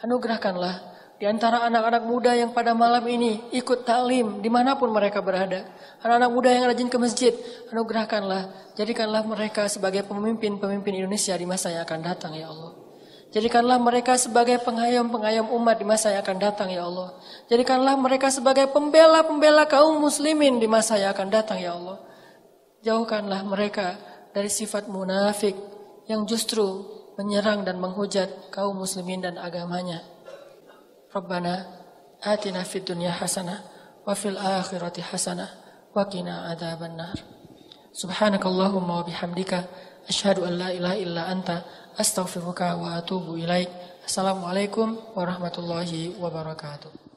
anugerahkanlah di antara anak-anak muda yang pada malam ini ikut taklim dimanapun mereka berada. Anak-anak muda yang rajin ke masjid, anugerahkanlah, jadikanlah mereka sebagai pemimpin-pemimpin Indonesia di masa yang akan datang ya Allah. Jadikanlah mereka sebagai pengayom-pengayom umat di masa yang akan datang ya Allah. Jadikanlah mereka sebagai pembela-pembela kaum muslimin di masa yang akan datang ya Allah. Jauhkanlah mereka dari sifat munafik yang justru menyerang dan menghujat kaum muslimin dan agamanya. Rabbana atina fid dunya hasanah wa fil akhirati hasanah wa qina adzabannar. Subhanakallahumma wa bihamdika asyhadu an la ilaha illa anta astaghfiruka wa atubu ilaik. Assalamualaikum warahmatullahi wabarakatuh.